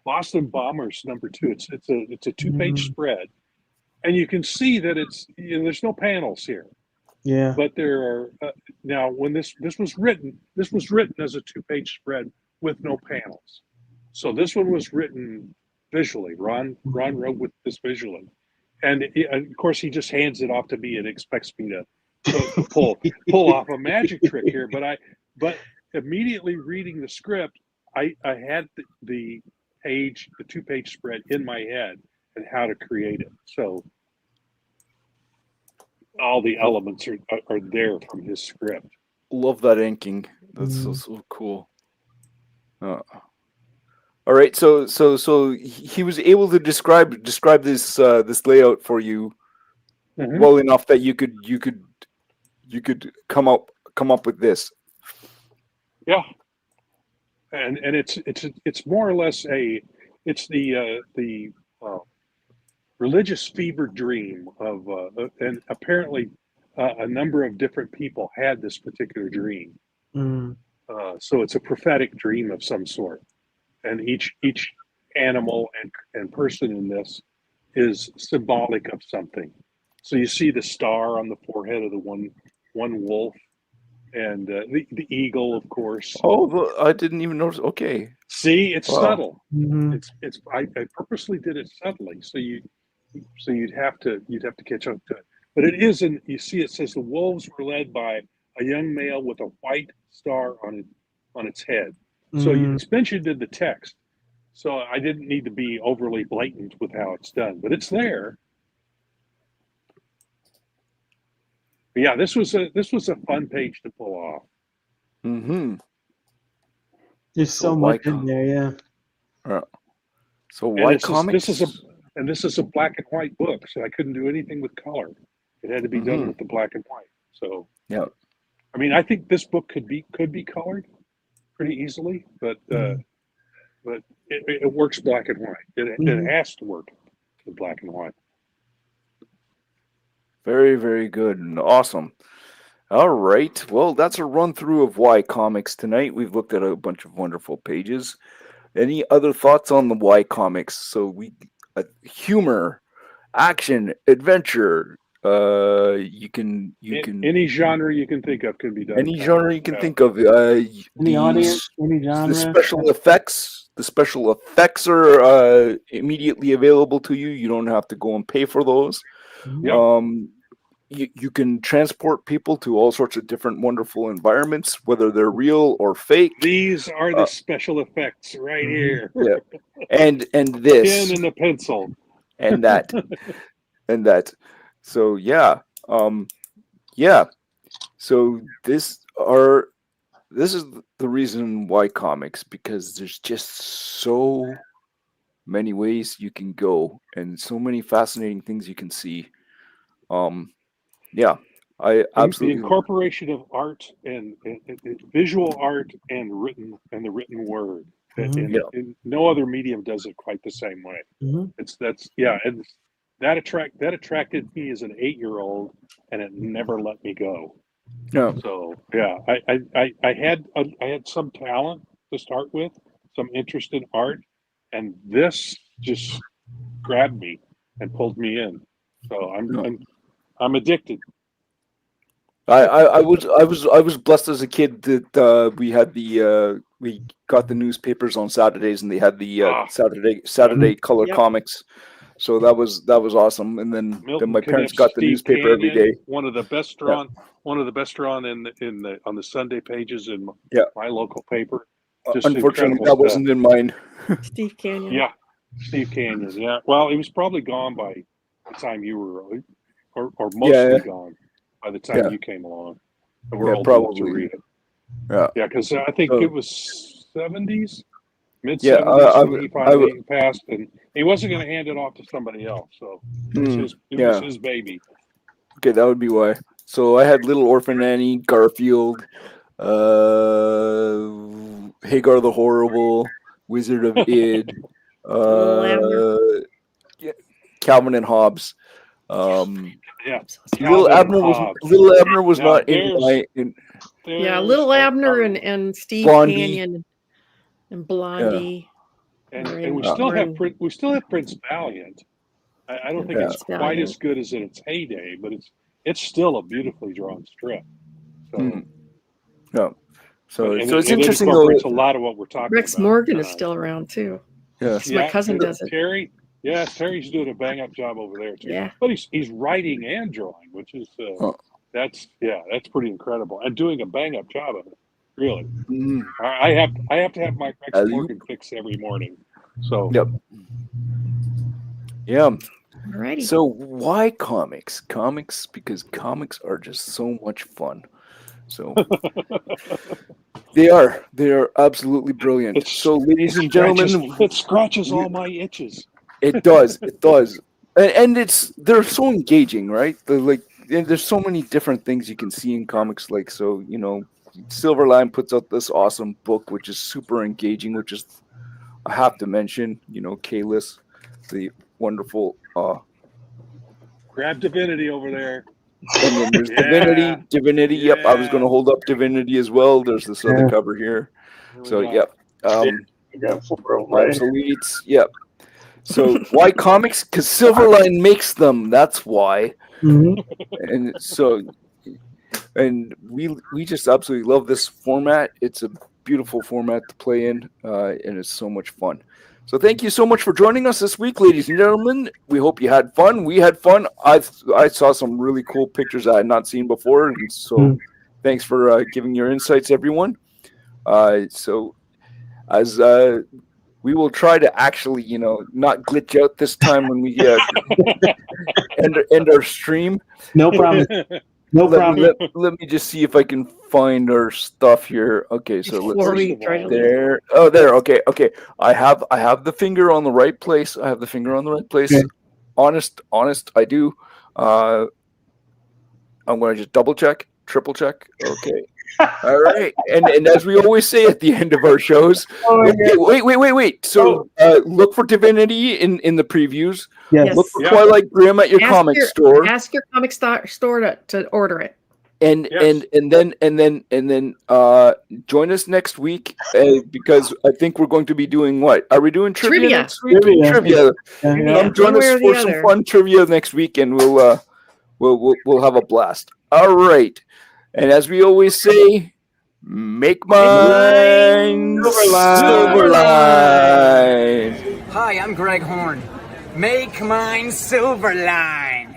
Speaker 7: Boston Bombers #2. It's a 2-page spread, and you can see that there's no panels here.
Speaker 9: Yeah.
Speaker 7: But there are now when this was written as a 2-page spread with no panels. So this one was written visually. Ron wrote with this visually. And of course, he just hands it off to me and expects me to pull off a magic trick here. But immediately reading the script, I had the 2-page spread in my head and how to create it. So all the elements are there from his script.
Speaker 6: Love that inking. That's so cool. All right, so he was able to describe this layout for you well enough that you could come up with this.
Speaker 7: Yeah, and it's more or less the religious fever dream of and apparently a number of different people had this particular dream. So it's a prophetic dream of some sort. And each animal and person in this is symbolic of something. So you see the star on the forehead of the one wolf, and the eagle, of course.
Speaker 6: Oh, I didn't even notice. Okay.
Speaker 7: See, it's subtle. I purposely did it subtly, so you'd have to catch up to it. But it isn't. You see, it says the wolves were led by a young male with a white star on its head. So it's mentioned in the text. So I didn't need to be overly blatant with how it's done, but it's there. yeah, this was a fun page to pull off.
Speaker 6: Mm-hmm.
Speaker 9: There's so much in there, yeah.
Speaker 6: So why comics?
Speaker 7: This is a black and white book, so I couldn't do anything with color. It had to be done with the black and white. So
Speaker 6: yeah,
Speaker 7: I mean, I think this book could be colored pretty easily, but it works black and white. It has to work in black and white.
Speaker 6: Very, very good and awesome. All right. Well, that's a run through of why comics tonight. We've looked at a bunch of wonderful pages. Any other thoughts on the why comics? So humor, action, adventure. You can
Speaker 7: any genre you can think of can be done.
Speaker 6: Any genre you can think of.
Speaker 9: Any audience, any genre.
Speaker 6: The special effects are immediately available to you. You don't have to go and pay for those.
Speaker 7: Yep.
Speaker 6: You can transport people to all sorts of different wonderful environments, whether they're real or fake.
Speaker 7: These are the special effects right here.
Speaker 6: Yeah. And this.
Speaker 7: Pen and a pencil.
Speaker 6: And that. and that. So yeah. So this is the reason why comics, because there's just so many ways you can go and so many fascinating things you can see. Yeah, I absolutely
Speaker 7: the incorporation of art and visual art and the written word. And no other medium does it quite the same way. And that attracted me as an 8-year-old, and it never let me go.
Speaker 6: Yeah.
Speaker 7: So yeah, I had some talent to start with, some interest in art, and this just grabbed me and pulled me in. So I'm addicted.
Speaker 6: I was blessed as a kid that we got the newspapers on Saturdays, and they had the Saturday color comics. So that was awesome. And then my parents got the newspaper every day.
Speaker 7: One of the best drawn on the Sunday pages in my local paper. Just
Speaker 6: unfortunately, that wasn't in mine.
Speaker 8: Steve Canyon.
Speaker 7: Yeah, Steve Canyon. Yeah. Well, he was probably gone by the time you were, or mostly gone by the time you came along. And we're old enough to read it.
Speaker 6: Yeah.
Speaker 7: Yeah, because I think it was 70s, mid-70s when he finally passed, and he wasn't going to hand it off to somebody else. So it was his baby.
Speaker 6: Okay, that would be why. So I had Little Orphan Annie, Garfield, Hagar the Horrible, Wizard of Id, Calvin and Hobbes. Little Abner was not in my.
Speaker 8: Little Abner and Steve
Speaker 6: Blondie.
Speaker 8: Canyon and Blondie.
Speaker 7: And we still have Prince Valiant. I don't think it's quite as good as in its heyday, but it's still a beautifully drawn strip. So,
Speaker 6: so it's interesting though.
Speaker 7: It's a lot of what we're talking
Speaker 8: Rex
Speaker 7: about.
Speaker 8: Morgan is still around too.
Speaker 6: Yeah,
Speaker 8: my cousin does it.
Speaker 7: Terry's doing a bang up job over there too.
Speaker 8: Yeah,
Speaker 7: but he's writing and drawing, which is that's pretty incredible, and doing a bang up job of it. Really, I have to have my Rex Morgan fix every morning. So
Speaker 8: Alrighty.
Speaker 6: So why comics? Comics, because comics are just so much fun. So they're absolutely brilliant. So ladies and gentlemen,
Speaker 7: it scratches all my itches.
Speaker 6: It does, and they're so engaging, right? There's so many different things you can see in comics. Like, so Silverline puts out this awesome book which is super engaging, which is, I have to mention, Kalis, the wonderful
Speaker 7: grab Divinity over there.
Speaker 6: And then there's Divinity. Yep, I was going to hold up Divinity as well. There's this other cover here. So obsoletes. Yep. So why comics? Because Silverline makes them. That's why. And so, and we just absolutely love this format. It's a beautiful format to play in, and it's so much fun. So thank you so much for joining us this week, ladies and gentlemen. We hope you had fun. We had fun. I saw some really cool pictures I had not seen before, and so thanks for giving your insights, everyone. So as we will try to actually, not glitch out this time when we end our stream.
Speaker 9: No problem. No problem.
Speaker 6: Let me just see if I can find our stuff here. Okay, so let's
Speaker 8: Before
Speaker 6: see.
Speaker 8: we try to leave.
Speaker 6: There. Oh, there. Okay, okay. I have the finger on the right place. I have the finger on the right place.
Speaker 9: Okay.
Speaker 6: Honest, I do. I'm going to just double check, triple check. Okay. All right. And as we always say at the end of our shows,
Speaker 9: Oh my
Speaker 6: okay,
Speaker 9: God.
Speaker 6: wait. So look for Divinity in the previews.
Speaker 9: Yes.
Speaker 6: Look for
Speaker 7: Yeah.
Speaker 6: Twilight Grim at your comic store.
Speaker 8: Ask your comic store to order it.
Speaker 6: And
Speaker 7: Yes.
Speaker 6: and then join us next week because I think we're going to be doing what? Are we doing trivia,
Speaker 8: Trivia.
Speaker 6: next week?
Speaker 9: Trivia.
Speaker 6: Come join
Speaker 8: One way
Speaker 6: us
Speaker 8: or the
Speaker 6: for some
Speaker 8: other.
Speaker 6: fun trivia next week, and we'll have a blast. All right, and as we always say, make mine Silverline.
Speaker 10: Hi, I'm Greg Horn. Make mine Silverline.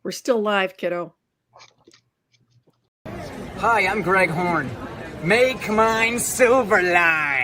Speaker 8: We're still live, kiddo.
Speaker 10: Hi, I'm Greg Horn. Make mine Silverline.